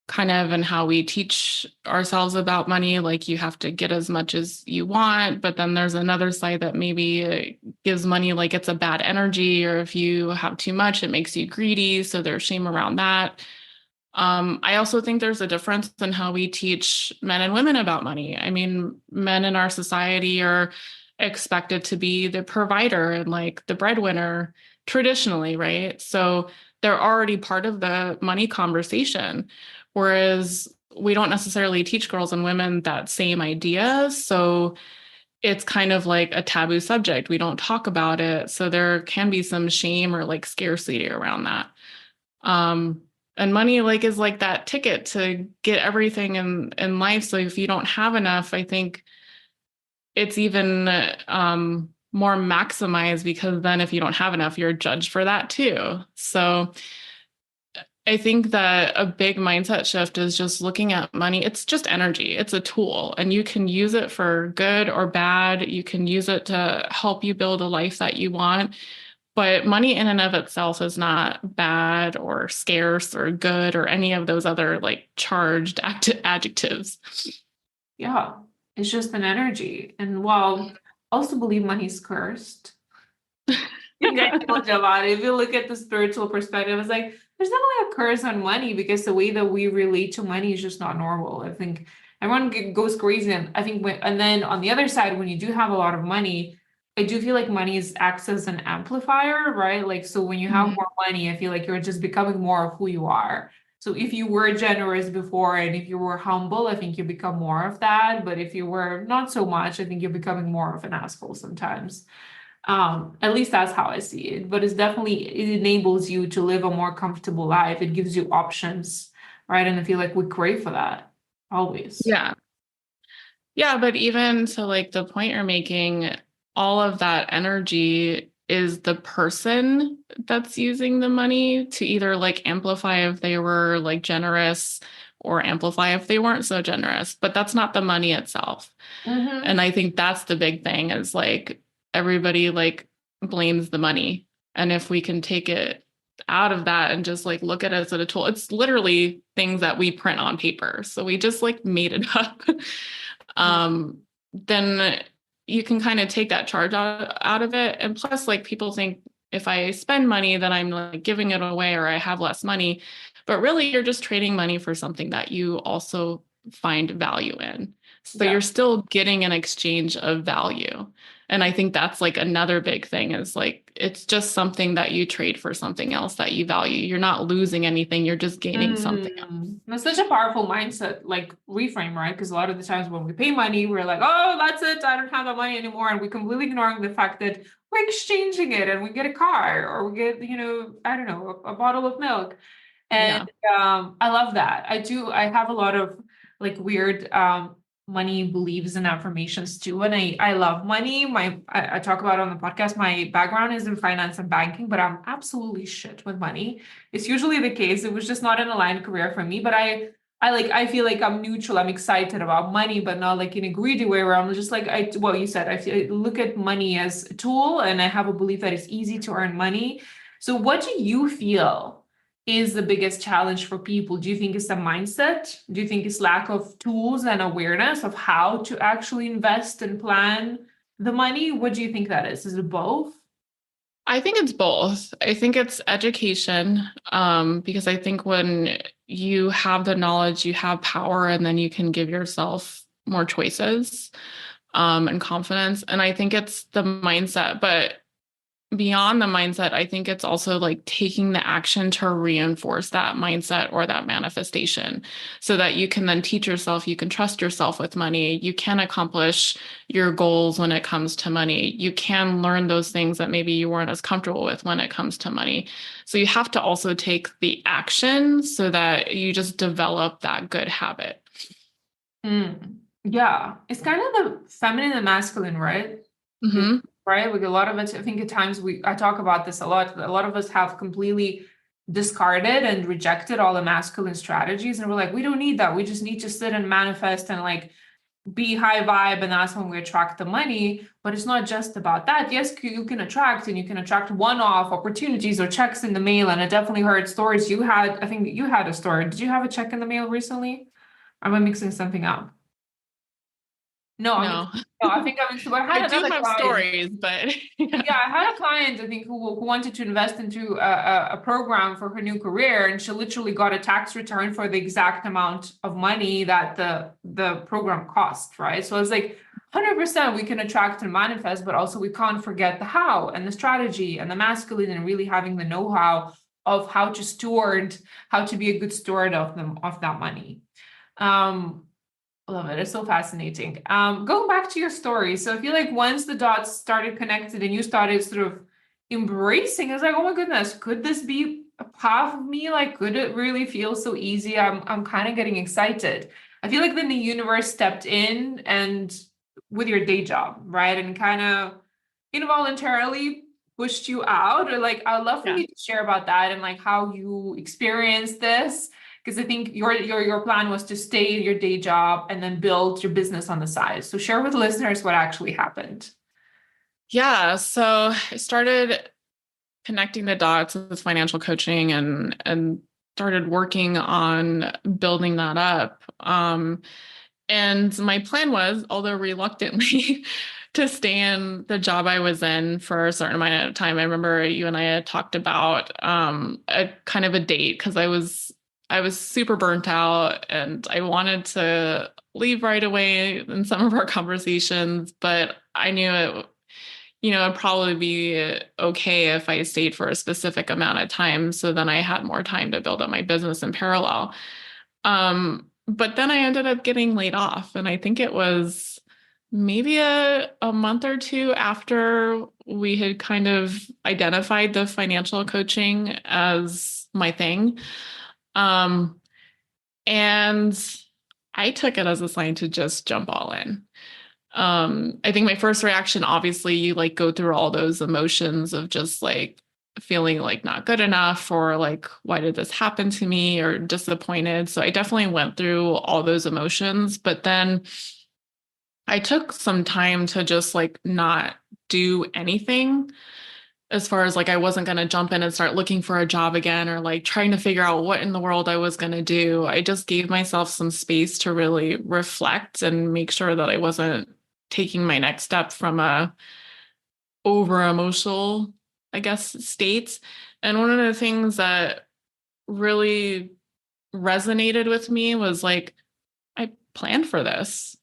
kind of in how we teach ourselves about money. Like you have to get as much as you want, but then there's another side that maybe gives money like it's a bad energy, or if you have too much, it makes you greedy. So there's shame around that. I also think there's a difference in how we teach men and women about money. I mean, men in our society are expected to be the provider and like the breadwinner traditionally, right? So they're already part of the money conversation, whereas we don't necessarily teach girls and women that same idea. So it's kind of like a taboo subject. We don't talk about it. So there can be some shame or like scarcity around that. And money like is like that ticket to get everything in life. So if you don't have enough, I think it's even more maximized, because then if you don't have enough, you're judged for that too. So I think that a big mindset shift is just looking at money. It's just energy. It's a tool, and you can use it for good or bad. You can use it to help you build a life that you want. But money in and of itself is not bad or scarce or good or any of those other like charged adjectives. Yeah, it's just an energy. And while I also believe money's cursed. I told you about it. If you look at the spiritual perspective, it's like there's definitely a curse on money, because the way that we relate to money is just not normal. I think everyone goes crazy. And I think and then on the other side, when you do have a lot of money, I do feel like money acts as an amplifier, right? Like, so when you have more money, I feel like you're just becoming more of who you are. So if you were generous before and if you were humble, I think you become more of that. But if you were not so much, I think you're becoming more of an asshole sometimes. At least that's how I see it. But it enables you to live a more comfortable life. It gives you options, right? And I feel like we crave for that always. Yeah. Yeah. But even to like the point you're making, all of that energy is the person that's using the money to either like amplify if they were like generous, or amplify if they weren't so generous. But that's not the money itself. Mm-hmm. And I think that's the big thing, is like everybody like blames the money. And if we can take it out of that and just like look at it as a tool, it's literally things that we print on paper. So we just like made it up. Then you can kind of take that charge out of it. And plus, like people think if I spend money, then I'm like giving it away, or I have less money. But really, you're just trading money for something that you also find value in. So you're still getting an exchange of value. And I think that's like another big thing, is like, it's just something that you trade for something else that you value. You're not losing anything. You're just gaining something else. That's such a powerful mindset, like reframe, right? Because a lot of the times when we pay money, we're like, oh, that's it. I don't have that money anymore. And we completely ignoring the fact that we're exchanging it and we get a car, or we get, I don't know, a bottle of milk. And I love that. I have a lot of like weird money beliefs and affirmations too. And I love money. I talk about it on the podcast. My background is in finance and banking, but I'm absolutely shit with money. It's usually the case. It was just not an aligned career for me, but I I feel like I'm neutral. I'm excited about money, but not like in a greedy way where I'm just like well, you said I look at money as a tool and I have a belief that it's easy to earn money. So what do you feel is the biggest challenge for people? Do you think it's the mindset? Do you think it's lack of tools and awareness of how to actually invest and plan the money? What do you think that is? Is it both? I think it's both. I think it's education, because I think when you have the knowledge, you have power, and then you can give yourself more choices, and confidence. And I think it's the mindset, but beyond the mindset, I think it's also like taking the action to reinforce that mindset or that manifestation so that you can then teach yourself, you can trust yourself with money, you can accomplish your goals when it comes to money. You can learn those things that maybe you weren't as comfortable with when it comes to money. So you have to also take the action so that you just develop that good habit. Yeah, it's kind of the feminine and masculine, right? Mm-hmm. Right? Like a lot of it, I think at times I talk about this a lot. A lot of us have completely discarded and rejected all the masculine strategies. And we're like, we don't need that. We just need to sit and manifest and like be high vibe. And that's when we attract the money. But it's not just about that. Yes, you can attract and you can attract one-off opportunities or checks in the mail. And I definitely heard stories you had. I think you had a story. Did you have a check in the mail recently? Or am I mixing something up? No, No, no, I think I'm mixing, but I I had do another have client. stories, but yeah. Yeah, I had a client, I think, who wanted to invest into a program for her new career, and she literally got a tax return for the exact amount of money that the program cost, right? So it's like 100% we can attract and manifest, but also we can't forget the how and the strategy and the masculine and really having the know-how of how to steward, how to be a good steward of them of that money. Um, Love it. It's so fascinating. Going back to your story. So I feel like once the dots started connected and you started sort of embracing, I was like, oh my goodness, could this be a path of me? Like, could it really feel so easy? I'm kind of getting excited. I feel like then the universe stepped in and with your day job, right? And kind of involuntarily pushed you out. Or like, I'd love for Yeah. you to share about that and like how you experienced this because I think your plan was to stay in your day job and then build your business on the side. So share with listeners what actually happened. Yeah. So I started connecting the dots with financial coaching and started working on building that up. And my plan was, although reluctantly, to stay in the job I was in for a certain amount of time. I remember you and I had talked about a kind of a date because I was super burnt out and I wanted to leave right away in some of our conversations, but I knew it'd probably be okay if I stayed for a specific amount of time. So then I had more time to build up my business in parallel. But then I ended up getting laid off. And I think it was maybe a month or two after we had kind of identified the financial coaching as my thing. Um, and I took it as a sign to just jump all in. I think my first reaction, obviously, you like go through all those emotions of just like feeling like not good enough or like, why did this happen to me or disappointed. So I definitely went through all those emotions, but then I took some time to just like not do anything as far as like I wasn't going to jump in and start looking for a job again or like trying to figure out what in the world I was going to do. I just gave myself some space to really reflect and make sure that I wasn't taking my next step from a over emotional, I guess, state. And one of the things that really resonated with me was like, I planned for this.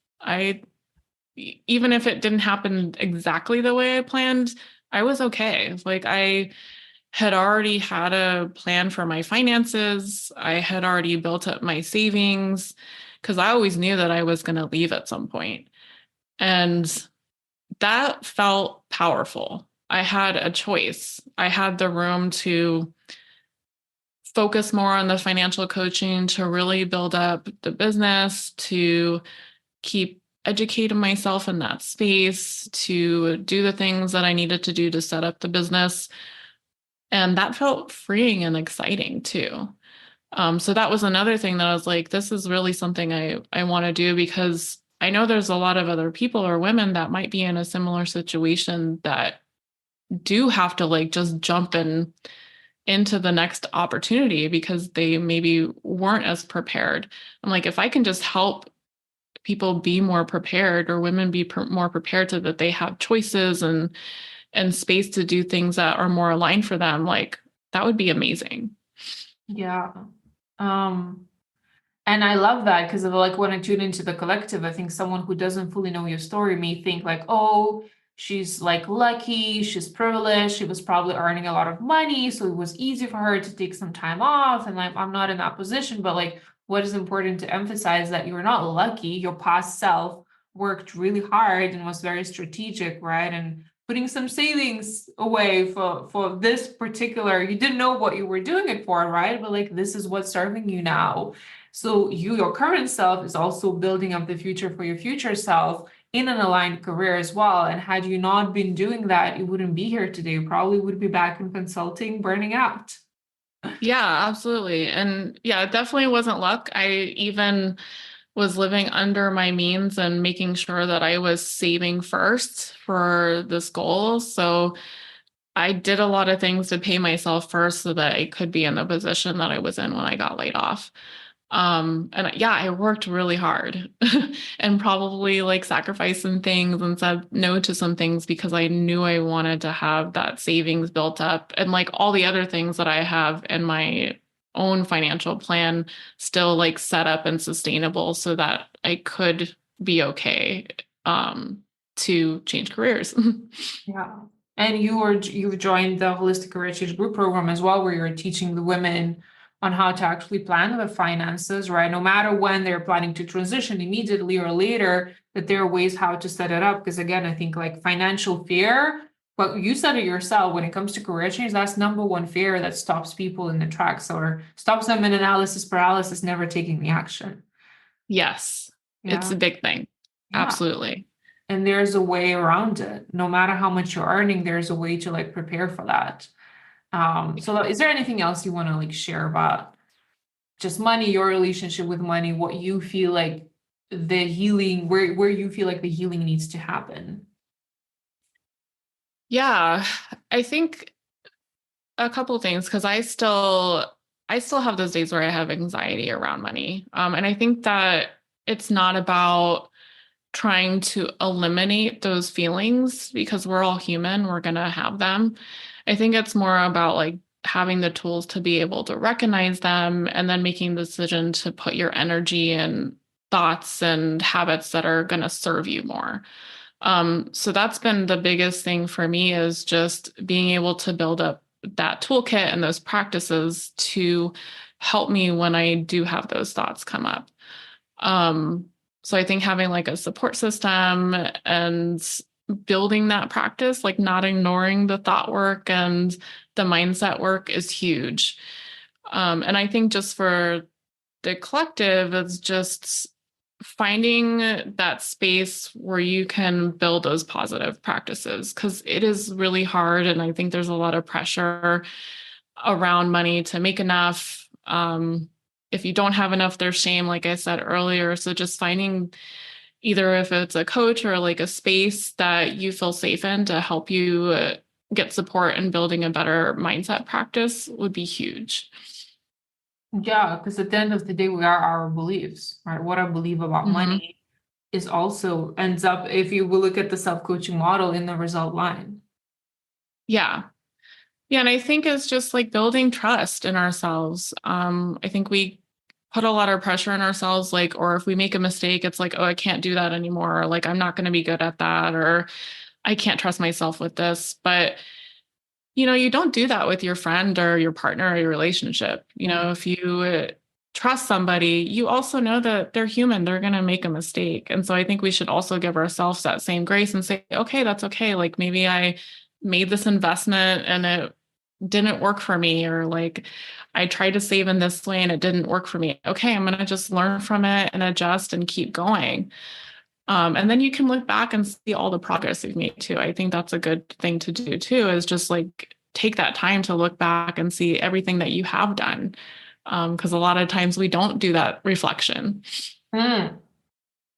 Even if it didn't happen exactly the way I planned, I was okay. Like I had already had a plan for my finances. I had already built up my savings because I always knew that I was going to leave at some point. And that felt powerful. I had a choice. I had the room to focus more on the financial coaching, to really build up the business, to keep educating myself in that space, to do the things that I needed to do to set up the business. And that felt freeing and exciting too. So that was another thing that I was like, this is really something I want to do, because I know there's a lot of other people or women that might be in a similar situation that do have to like just jump in into the next opportunity because they maybe weren't as prepared. I'm like, if I can just help people be more prepared, or women be more prepared, so that they have choices and space to do things that are more aligned for them, like that would be amazing. Yeah. Um, and I love that because of like when I tune into the collective, I think someone who doesn't fully know your story may think like, oh, she's like lucky, she's privileged, she was probably earning a lot of money, so it was easy for her to take some time off. And like, I'm not in that position, but like, what is important to emphasize that you're not lucky. Your past self worked really hard and was very strategic, right? And putting some savings away for this particular, you didn't know what you were doing it for, right? But like, this is what's serving you now. So you, your current self is also building up the future for your future self in an aligned career as well. And had you not been doing that, you wouldn't be here today. You probably would be back in consulting, burning out. Yeah, absolutely. And yeah, it definitely wasn't luck. I even was living under my means and making sure that I was saving first for this goal. So I did a lot of things to pay myself first so that I could be in the position that I was in when I got laid off. And yeah, I worked really hard and probably like sacrificed some things and said no to some things because I knew I wanted to have that savings built up, and like all the other things that I have in my own financial plan still like set up and sustainable so that I could be okay to change careers. Yeah. And you've joined the Holistic Career Change Group program as well, where you're teaching the women on how to actually plan the finances, right? No matter when they're planning to transition immediately or later, that there are ways how to set it up. Because again, I think like financial fear, but you said it yourself, when it comes to career change, that's number one fear that stops people in the tracks or stops them in analysis paralysis, never taking the action. Yes, it's Yeah. a big thing. Yeah. Absolutely. And there's a way around it. No matter how much you're earning, there's a way to like prepare for that. So is there anything else you want to like share about just money, your relationship with money, what you feel like the healing, where you feel like the healing needs to happen? Yeah, I think a couple things, because I still have those days where I have anxiety around money. And I think that it's not about trying to eliminate those feelings, because we're all human, we're going to have them. I think it's more about like having the tools to be able to recognize them and then making the decision to put your energy and thoughts and habits that are going to serve you more. So that's been the biggest thing for me, is just being able to build up that toolkit and those practices to help me when I do have those thoughts come up. Um, so I think having like a support system and building that practice, like not ignoring the thought work and the mindset work, is huge. And I think just for the collective, it's just finding that space where you can build those positive practices, because it is really hard. And I think there's a lot of pressure around money to make enough. If you don't have enough, there's shame, like I said earlier. So just finding either if it's a coach or like a space that you feel safe in to help you get support and building a better mindset practice would be huge. Yeah, because at the end of the day, we are our beliefs, right? What I believe about Hmm. money is also ends up, if you will look at the self-coaching model, in the result line. Yeah. Yeah. And I think it's just like building trust in ourselves. I think we put a lot of pressure on ourselves, like, or if we make a mistake, it's like, oh, I can't do that anymore. Or like, I'm not going to be good at that. Or I can't trust myself with this. But you don't do that with your friend or your partner or your relationship. If you trust somebody, you also know that they're human, they're going to make a mistake. And so I think we should also give ourselves that same grace and say, okay, that's okay. Like maybe I made this investment and it didn't work for me, or like I tried to save in this way and it didn't work for me. Okay, I'm going to just learn from it and adjust and keep going. And then you can look back and see all the progress you've made too. I think that's a good thing to do too, is just like take that time to look back and see everything that you have done. Because a lot of times we don't do that reflection. Mm,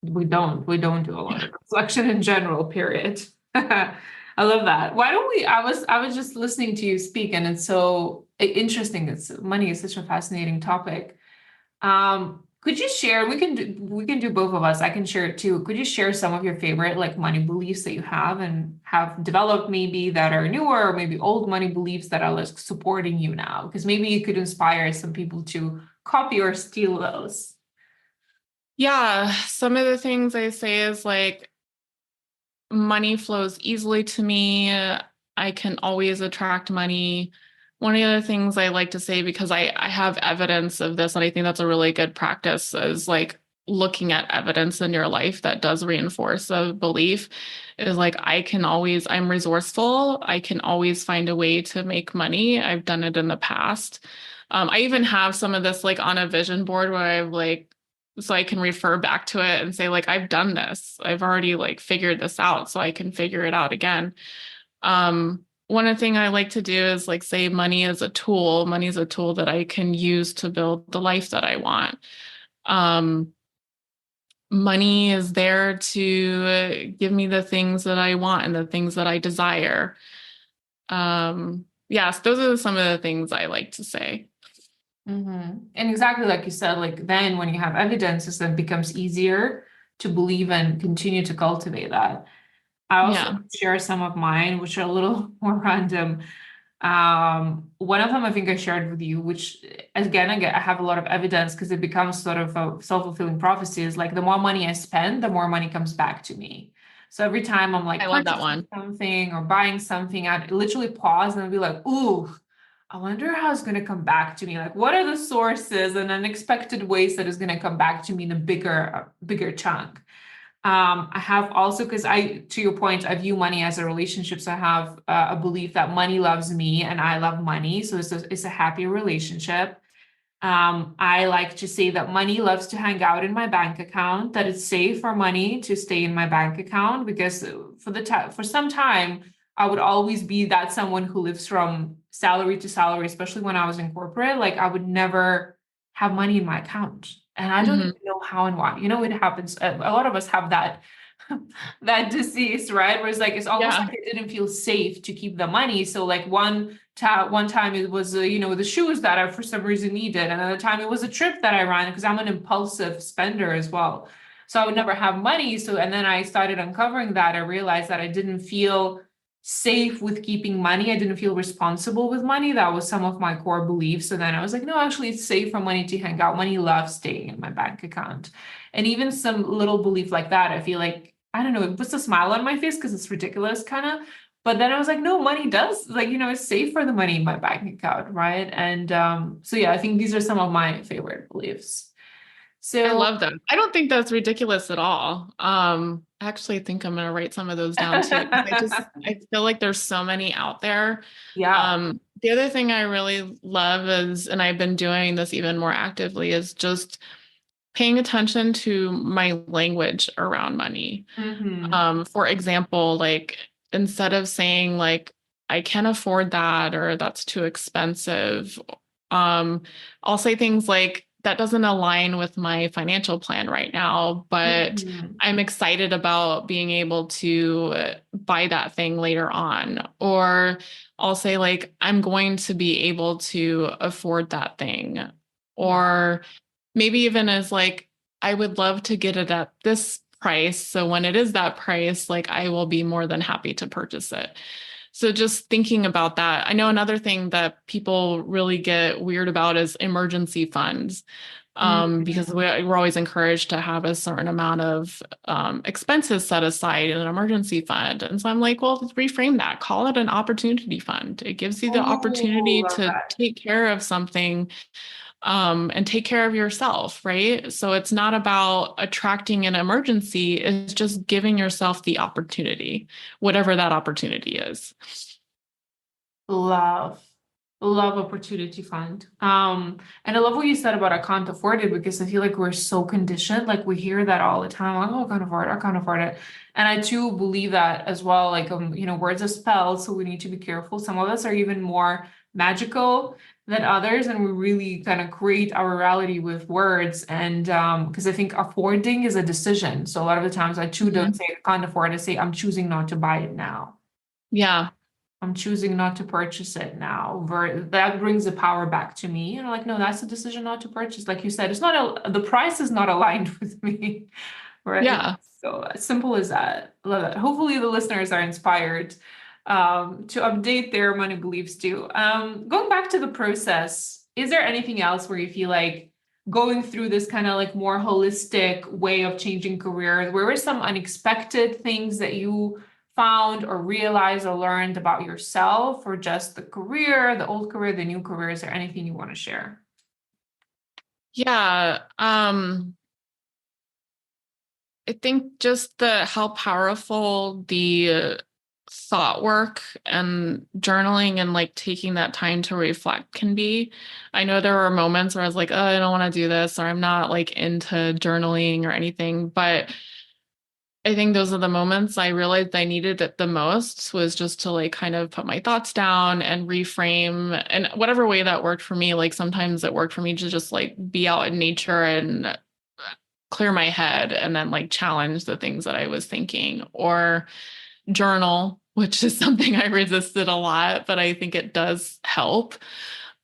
we don't do a lot of reflection in general, period. I love that. Why don't we, I was just listening to you speak and it's so interesting. It's money is such a fascinating topic. Could you share, we can do both of us. I can share it too. Could you share some of your favorite like money beliefs that you have and have developed maybe that are newer or maybe old money beliefs that are like supporting you now? Because maybe you could inspire some people to copy or steal those. Yeah, some of the things I say is like money flows easily to me. I can always attract money. One of the other things I like to say, because I have evidence of this, and I think that's a really good practice, is like looking at evidence in your life that does reinforce a belief, is like I'm resourceful. I can always find a way to make money. I've done it in the past. I even have some of this like on a vision board where I've like so I can refer back to it and say like I've done this. I've already like figured this out, so I can figure it out again. One of the things I like to do is like say money is a tool. Money is a tool that I can use to build the life that I want. Um, Money is there to give me the things that I want and the things that I desire. Yes, those are some of the things I like to say. And exactly like you said, like then when you have evidences, then it becomes easier to believe and continue to cultivate that. I also Yeah, share some of mine, which are a little more random. One of them I think I shared with you, which again, I have a lot of evidence because it becomes sort of a self-fulfilling prophecy is like the more money I spend, the more money comes back to me. So every time I'm like I love that purchasing one. something or buying something, I'd literally pause and I'd be like, ooh, I wonder how it's going to come back to me. Like, what are the sources and unexpected ways that it's going to come back to me in a bigger chunk? I have also, because to your point, I view money as a relationship. So I have a belief that money loves me and I love money. So it's a happy relationship. I like to say that money loves to hang out in my bank account, that it's safe for money to stay in my bank account because for some time, I would always be that someone who lives from salary to salary, especially when I was in corporate. Like I would never have money in my account. And I don't even Hmm. know how and why. You know, it happens. A lot of us have that that disease, right? Where it's almost Yeah. like it didn't feel safe to keep the money. So like one time it was the shoes that I for some reason needed, another time it was a trip that I ran because I'm an impulsive spender as well. So I would never have money. So and then I started uncovering that. I realized that I didn't feel safe with keeping money. I didn't feel responsible with money. That was some of my core beliefs. So then I was like, no, actually, it's safe for money to hang out. Money loves staying in my bank account. And even some little belief like that, I feel like, I don't know, it puts a smile on my face because it's ridiculous, kind of. But then I was like, no, money does, like, it's safe for the money in my bank account, right? And so, yeah, I think these are some of my favorite beliefs. I So, love them. I don't think that's ridiculous at all. I actually think I'm gonna write some of those down too. I feel like there's so many out there. yeah. The other thing I really love is, and I've been doing this even more actively, is just paying attention to my language around money. Hmm. For example, like instead of saying like I can afford that or that's too expensive, um, I'll say things like that doesn't align with my financial plan right now, but Hmm. I'm excited about being able to buy that thing later on. Or I'll say like I'm going to be able to afford that thing. Yeah. Or maybe even as like I would love to get it at this price. So when it is that price, like I will be more than happy to purchase it. So just thinking about that. I know another thing that people really get weird about is emergency funds. Because Mhm. we're always encouraged to have a certain amount of expenses set aside in an emergency fund. And so I'm like, well, let's reframe that. Call it an opportunity fund. It gives you the Ooh, opportunity love to that. take care of something and take care of yourself, right? So it's not about attracting an emergency, it's just giving yourself the opportunity, whatever that opportunity is. Love, love opportunity fund. And I love what you said about I can't afford it because I feel like we're so conditioned. Like we hear that all the time. Like, oh, I can't afford it. I can't afford it. And I too believe that as well. Like, words are spells, so we need to be careful. Some of us are even more magical than others, and we really kind of create our reality with words. And because I think affording is a decision. So a lot of the times I too don't Mhm. say I can't afford, I say I'm choosing not to buy it now. Yeah. I'm choosing not to purchase it now. That brings the power back to me. And I'm like, no, that's a decision not to purchase. Like you said, it's not the price is not aligned with me, right? Yeah. So as simple as that. I love that. Hopefully the listeners are inspired to update their money beliefs too. Going back to the process, is there anything else where you feel like going through this kind of like more holistic way of changing careers, where were some unexpected things that you found or realized or learned about yourself, or just the career, the old career, the new career? Is there anything you want to share? Yeah. I think just the how powerful the thought work and journaling and like taking that time to reflect can be. I know there were moments where I was like, oh, I don't want to do this, or I'm not like into journaling or anything. But I think those are the moments I realized I needed it the most, was just to like kind of put my thoughts down and reframe, and whatever way that worked for me. Like sometimes it worked for me to just like be out in nature and clear my head and then like challenge the things that I was thinking, or journal, which is something I resisted a lot, but I think it does help.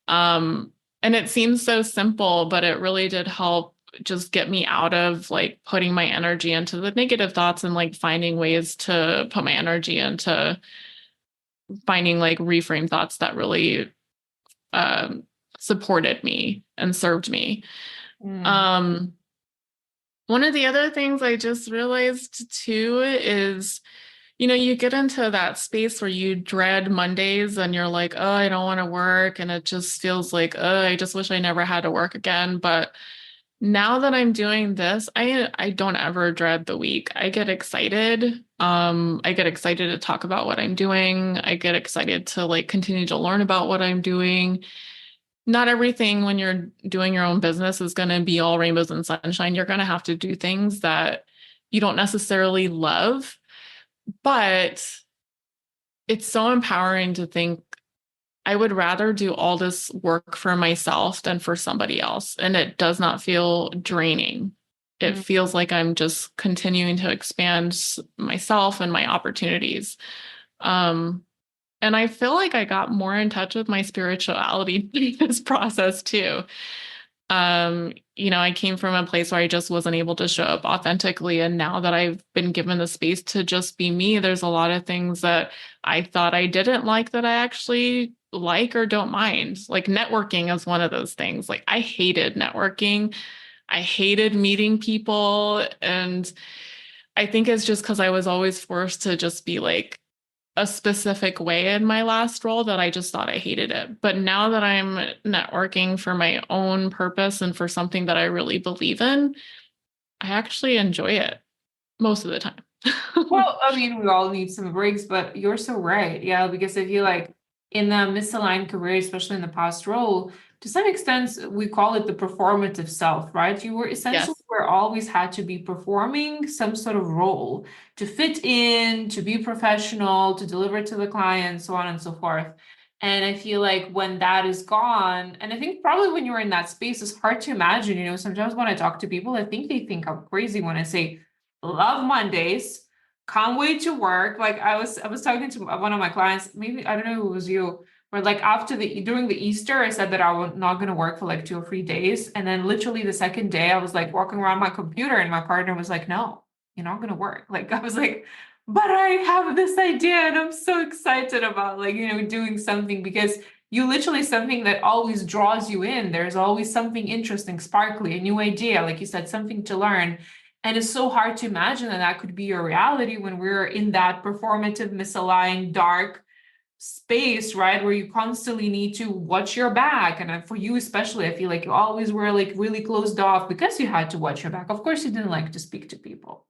Um, and it seems so simple, but it really did help just get me out of like putting my energy into the negative thoughts and like finding ways to put my energy into finding like reframe thoughts that really um, supported me and served me. Mm. Um, One of the other things I just realized too is, you get into that space where you dread Mondays and you're like, oh, I don't want to work. And it just feels like, oh, I just wish I never had to work again. But now that I'm doing this, I don't ever dread the week. I get excited. I get excited to talk about what I'm doing. I get excited to like continue to learn about what I'm doing. Not everything when you're doing your own business is going to be all rainbows and sunshine. You're going to have to do things that you don't necessarily love, but it's so empowering to think I would rather do all this work for myself than for somebody else. And it does not feel draining. It Mm. feels like I'm just continuing to expand myself and my opportunities. Um, and I feel like I got more in touch with my spirituality through this process too. I came from a place where I just wasn't able to show up authentically. And now that I've been given the space to just be me, there's a lot of things that I thought I didn't like that I actually like or don't mind. Like networking is one of those things. Like I hated networking. I hated meeting people. And I think it's just because I was always forced to just be like a specific way in my last role that I just thought I hated it. But now that I'm networking for my own purpose and for something that I really believe in, I actually enjoy it most of the time. Well, I mean, we all need some breaks, but you're so right. Yeah, because I feel like in the misaligned career, especially in the past role, to some extent, we call it the performative self, right? You were essentially Yes. were always had to be performing some sort of role to fit in, to be professional, to deliver to the client, so on and so forth. And I feel like when that is gone, and I think probably when you're in that space, it's hard to imagine, sometimes when I talk to people, I think they think I'm crazy when I say, love Mondays, can't wait to work. Like I was talking to one of my clients, maybe I don't know if it was you, where like after during the Easter, I said that I was not gonna work for like 2 or 3 days. And then literally the second day I was like walking around my computer and my partner was like, no, you're not gonna work. Like I was like, but I have this idea and I'm so excited about like, doing something because you literally something that always draws you in. There's always something interesting, sparkly, a new idea, like you said, something to learn. And it's so hard to imagine that that could be your reality when we're in that performative, misaligned, dark space, right? Where you constantly need to watch your back. And for you, especially, I feel like you always were like really closed off because you had to watch your back. Of course, you didn't like to speak to people.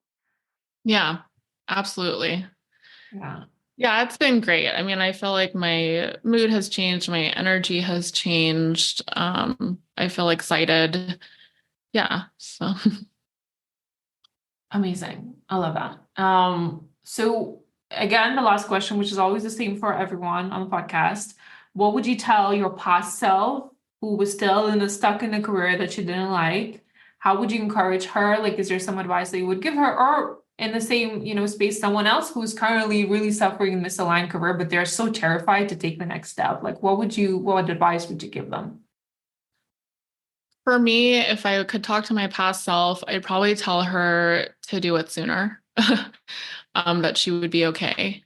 Yeah, absolutely. Yeah. Yeah, it's been great. I mean, I feel like my mood has changed, my energy has changed. I feel excited. Yeah. So Amazing. I love that. So again, the last question, which is always the same for everyone on the podcast. what would you tell your past self who was still stuck in a career that she didn't like? How would you encourage her? Like, is there some advice that you would give her, or in the same, space, someone else who's currently really suffering in misaligned career, but they're so terrified to take the next step? Like, what advice would you give them? For me, if I could talk to my past self, I'd probably tell her to do it sooner, that she would be okay.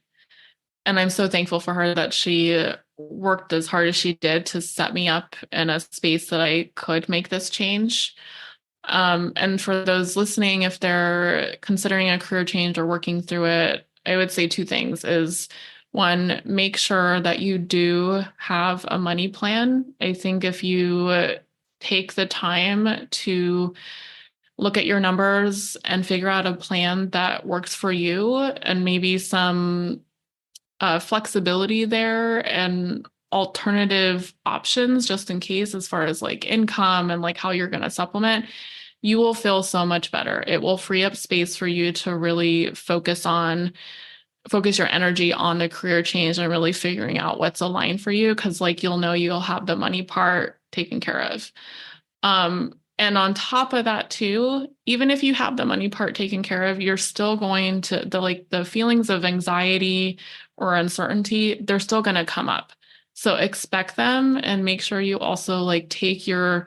And I'm so thankful for her that she worked as hard as she did to set me up in a space that I could make this change. And for those listening, if they're considering a career change or working through it, I would say two things is one, make sure that you do have a money plan. I think if you take the time to look at your numbers and figure out a plan that works for you and maybe some flexibility there and alternative options just in case as far as like income and like how you're going to supplement, you will feel so much better. It will free up space for you to really focus your energy on the career change and really figuring out what's aligned for you, because like you'll know you'll have the money part taken care of. And on top of that too, even if you have the money part taken care of, you're still going to the feelings of anxiety or uncertainty, they're still going to come up. So expect them and make sure you also like take your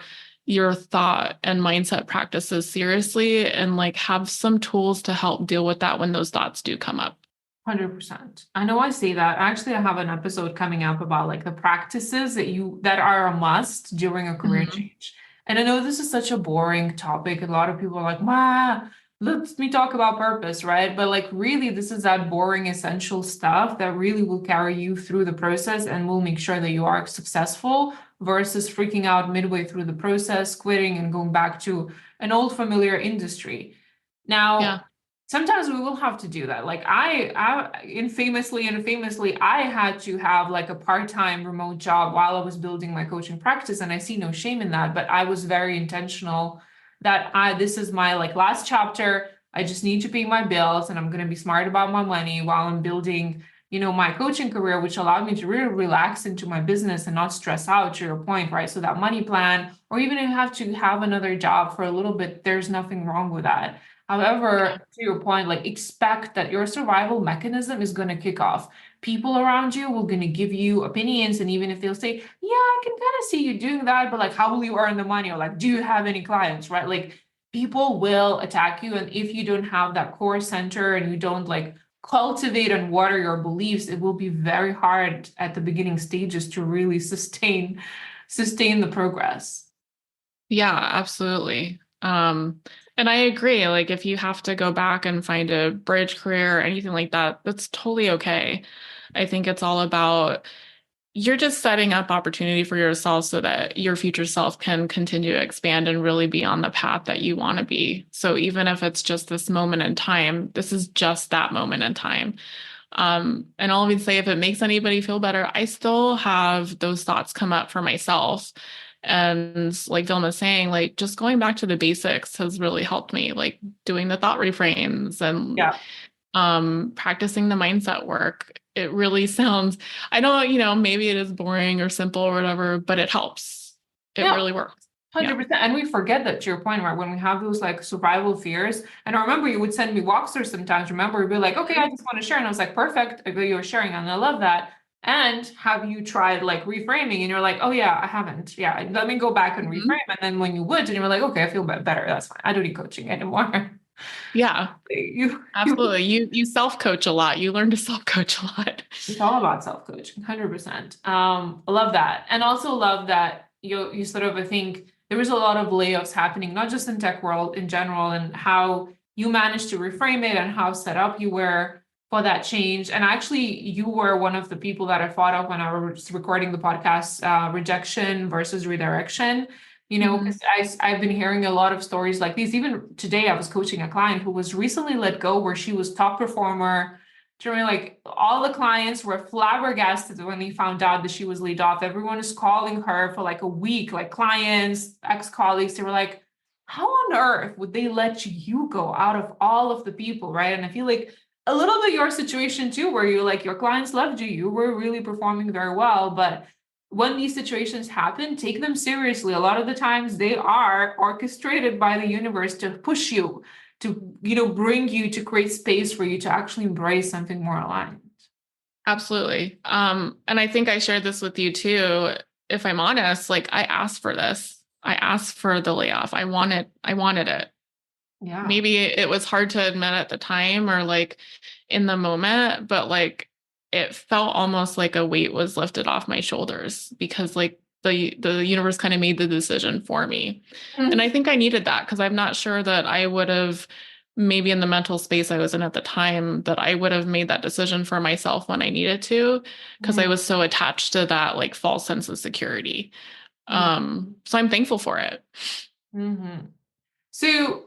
thought and mindset practices seriously and like have some tools to help deal with that when those thoughts do come up. 100%. I know I say that. Actually, I have an episode coming up about like the practices that are a must during a career Mhm. change. And I know this is such a boring topic. A lot of people are like, "Ma, let me talk about purpose," right? But like really, this is that boring, essential stuff that really will carry you through the process and will make sure that you are successful versus freaking out midway through the process, quitting and going back to an old familiar industry. Now, Yeah. sometimes we will have to do that. Like infamously, I had to have like a part-time remote job while I was building my coaching practice, and I see no shame in that. But I was very intentional that this is my like last chapter. I just need to pay my bills, and I'm going to be smart about my money while I'm building, my coaching career, which allowed me to really relax into my business and not stress out. To your point, right? So that money plan, or even if you have to have another job for a little bit, there's nothing wrong with that. Yeah. However, to your point, like expect that your survival mechanism is going to kick off. People around you will going to give you opinions, and even if they'll say, "Yeah, I can kind of see you doing that," but like, how will you earn the money? Or like, do you have any clients? Right? Like, people will attack you, and if you don't have that core center and you don't like cultivate and water your beliefs, it will be very hard at the beginning stages to really sustain the progress. Yeah, absolutely. And I agree. Like if you have to go back and find a bridge career or anything like that, that's totally okay. I think it's all about you're just setting up opportunity for yourself so that your future self can continue to expand and really be on the path that you want to be. So even if it's just this moment in time, this is just that moment in time. And I'll even say if it makes anybody feel better, I still have those thoughts come up for myself. And like Vilma's saying, like just going back to the basics has really helped me, like doing the thought reframes and Yeah. practicing the mindset work. It really sounds, I know, maybe it is boring or simple or whatever, but it helps. It Yeah. really works. Yeah. 100%. And we forget that, to your point, right? When we have those like survival fears. And I remember you would send me walkthroughs sometimes. Remember, you'd be like, "Okay, I just want to share." And I was like, "Perfect. I go, you're sharing." And I love that. And have you tried like reframing? And you're like, "Oh, yeah, I haven't. Yeah, let me go back and reframe." Mhm. And then when you would, and you were like, "Okay, I feel better. That's fine. I don't need coaching anymore." Yeah, You absolutely. You self-coach a lot. You learn to self-coach a lot. It's all about self-coaching, 100%. I love that. And also love that you sort of, I think there was a lot of layoffs happening, not just in tech world in general, and how you managed to reframe it and how set up you were for that change. And actually, you were one of the people that I thought of when I was recording the podcast, rejection versus redirection. Mhm. Because I've been hearing a lot of stories like these. Even today, I was coaching a client who was recently let go, where she was top performer. During like all the clients were flabbergasted when they found out that she was laid off. Everyone is calling her for like a week, like clients, ex-colleagues. They were like, "How on earth would they let you go out of all of the people?" Right. And I feel like a little bit your situation too, where you like your clients loved you, you were really performing very well, but when these situations happen, take them seriously. A lot of the times they are orchestrated by the universe to push you, to, bring you, to create space for you to actually embrace something more aligned. Absolutely. And I think I shared this with you too. If I'm honest, like I asked for this. I asked for the layoff. I wanted it. Yeah. Maybe it was hard to admit at the time or like in the moment, but like it felt almost like a weight was lifted off my shoulders because like the universe kind of made the decision for me. Mm-hmm. And I think I needed that because I'm not sure that I would have, maybe in the mental space I was in at the time, that I would have made that decision for myself when I needed to, because I was so attached to that like false sense of security. So I'm thankful for it. Mm-hmm. So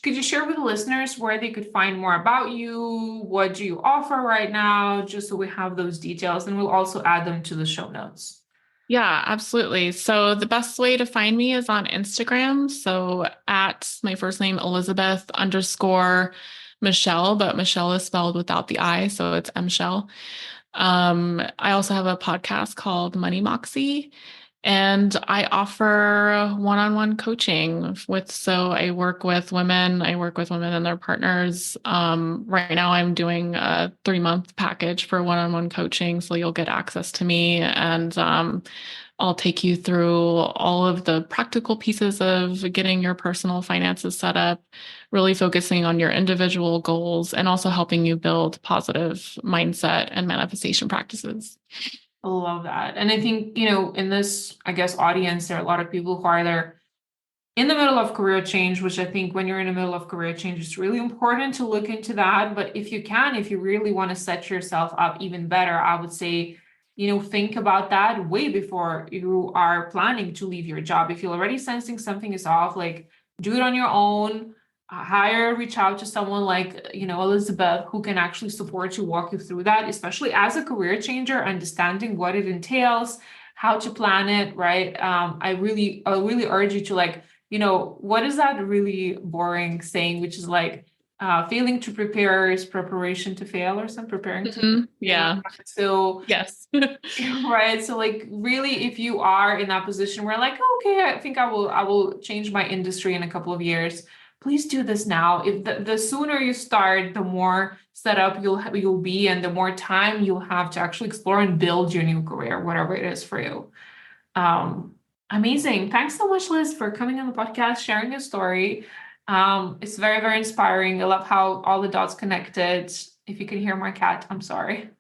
could you share with the listeners where they could find more about you? What do you offer right now? Just so we have those details, and we'll also add them to the show notes. Yeah, absolutely. So the best way to find me is on Instagram. So at my first name, Elizabeth_Michelle, but Michelle is spelled without the I. So it's Michelle. I also have a podcast called Money Moxie. And I offer one-on-one coaching so I work with women and their partners. Right now I'm doing a 3-month package for one-on-one coaching. So you'll get access to me and, I'll take you through all of the practical pieces of getting your personal finances set up, really focusing on your individual goals and also helping you build positive mindset and manifestation practices. I love that. And I think, in this, I guess, audience, there are a lot of people who are either in the middle of career change, which I think when you're in the middle of career change, it's really important to look into that. But if you really want to set yourself up even better, I would say, think about that way before you are planning to leave your job. If you're already sensing something is off, like do it on your own. Reach out to someone like, Elizabeth, who can actually support you, walk you through that, especially as a career changer, understanding what it entails, how to plan it, right? I really urge you to like, what is that really boring saying, which is like, failing to prepare is preparation to fail or something, preparing to. Yeah. So yes. right. So like really, if you are in that position where like, okay, I think I will change my industry in a couple of years, please do this now. If the sooner you start, the more set up you'll be, and the more time you'll have to actually explore and build your new career, whatever it is for you. Amazing. Thanks so much, Liz, for coming on the podcast, sharing your story. It's very, very inspiring. I love how all the dots connected. If you can hear my cat, I'm sorry.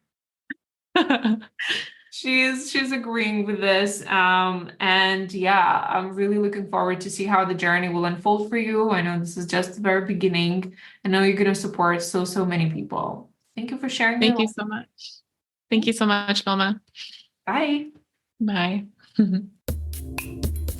She's agreeing with this. And yeah, I'm really looking forward to see how the journey will unfold for you. I know this is just the very beginning. I know you're going to support so many people. Thank you for sharing. Thank you so much. Thank you so much, Vilma. Bye. Bye.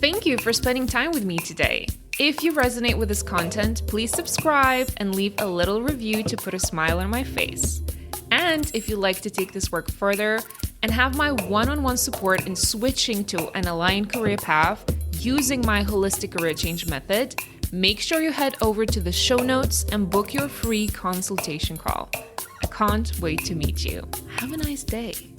Thank you for spending time with me today. If you resonate with this content, please subscribe and leave a little review to put a smile on my face. And if you'd like to take this work further and have my one-on-one support in switching to an aligned career path using my holistic career change method, make sure you head over to the show notes and book your free consultation call. I can't wait to meet you. Have a nice day.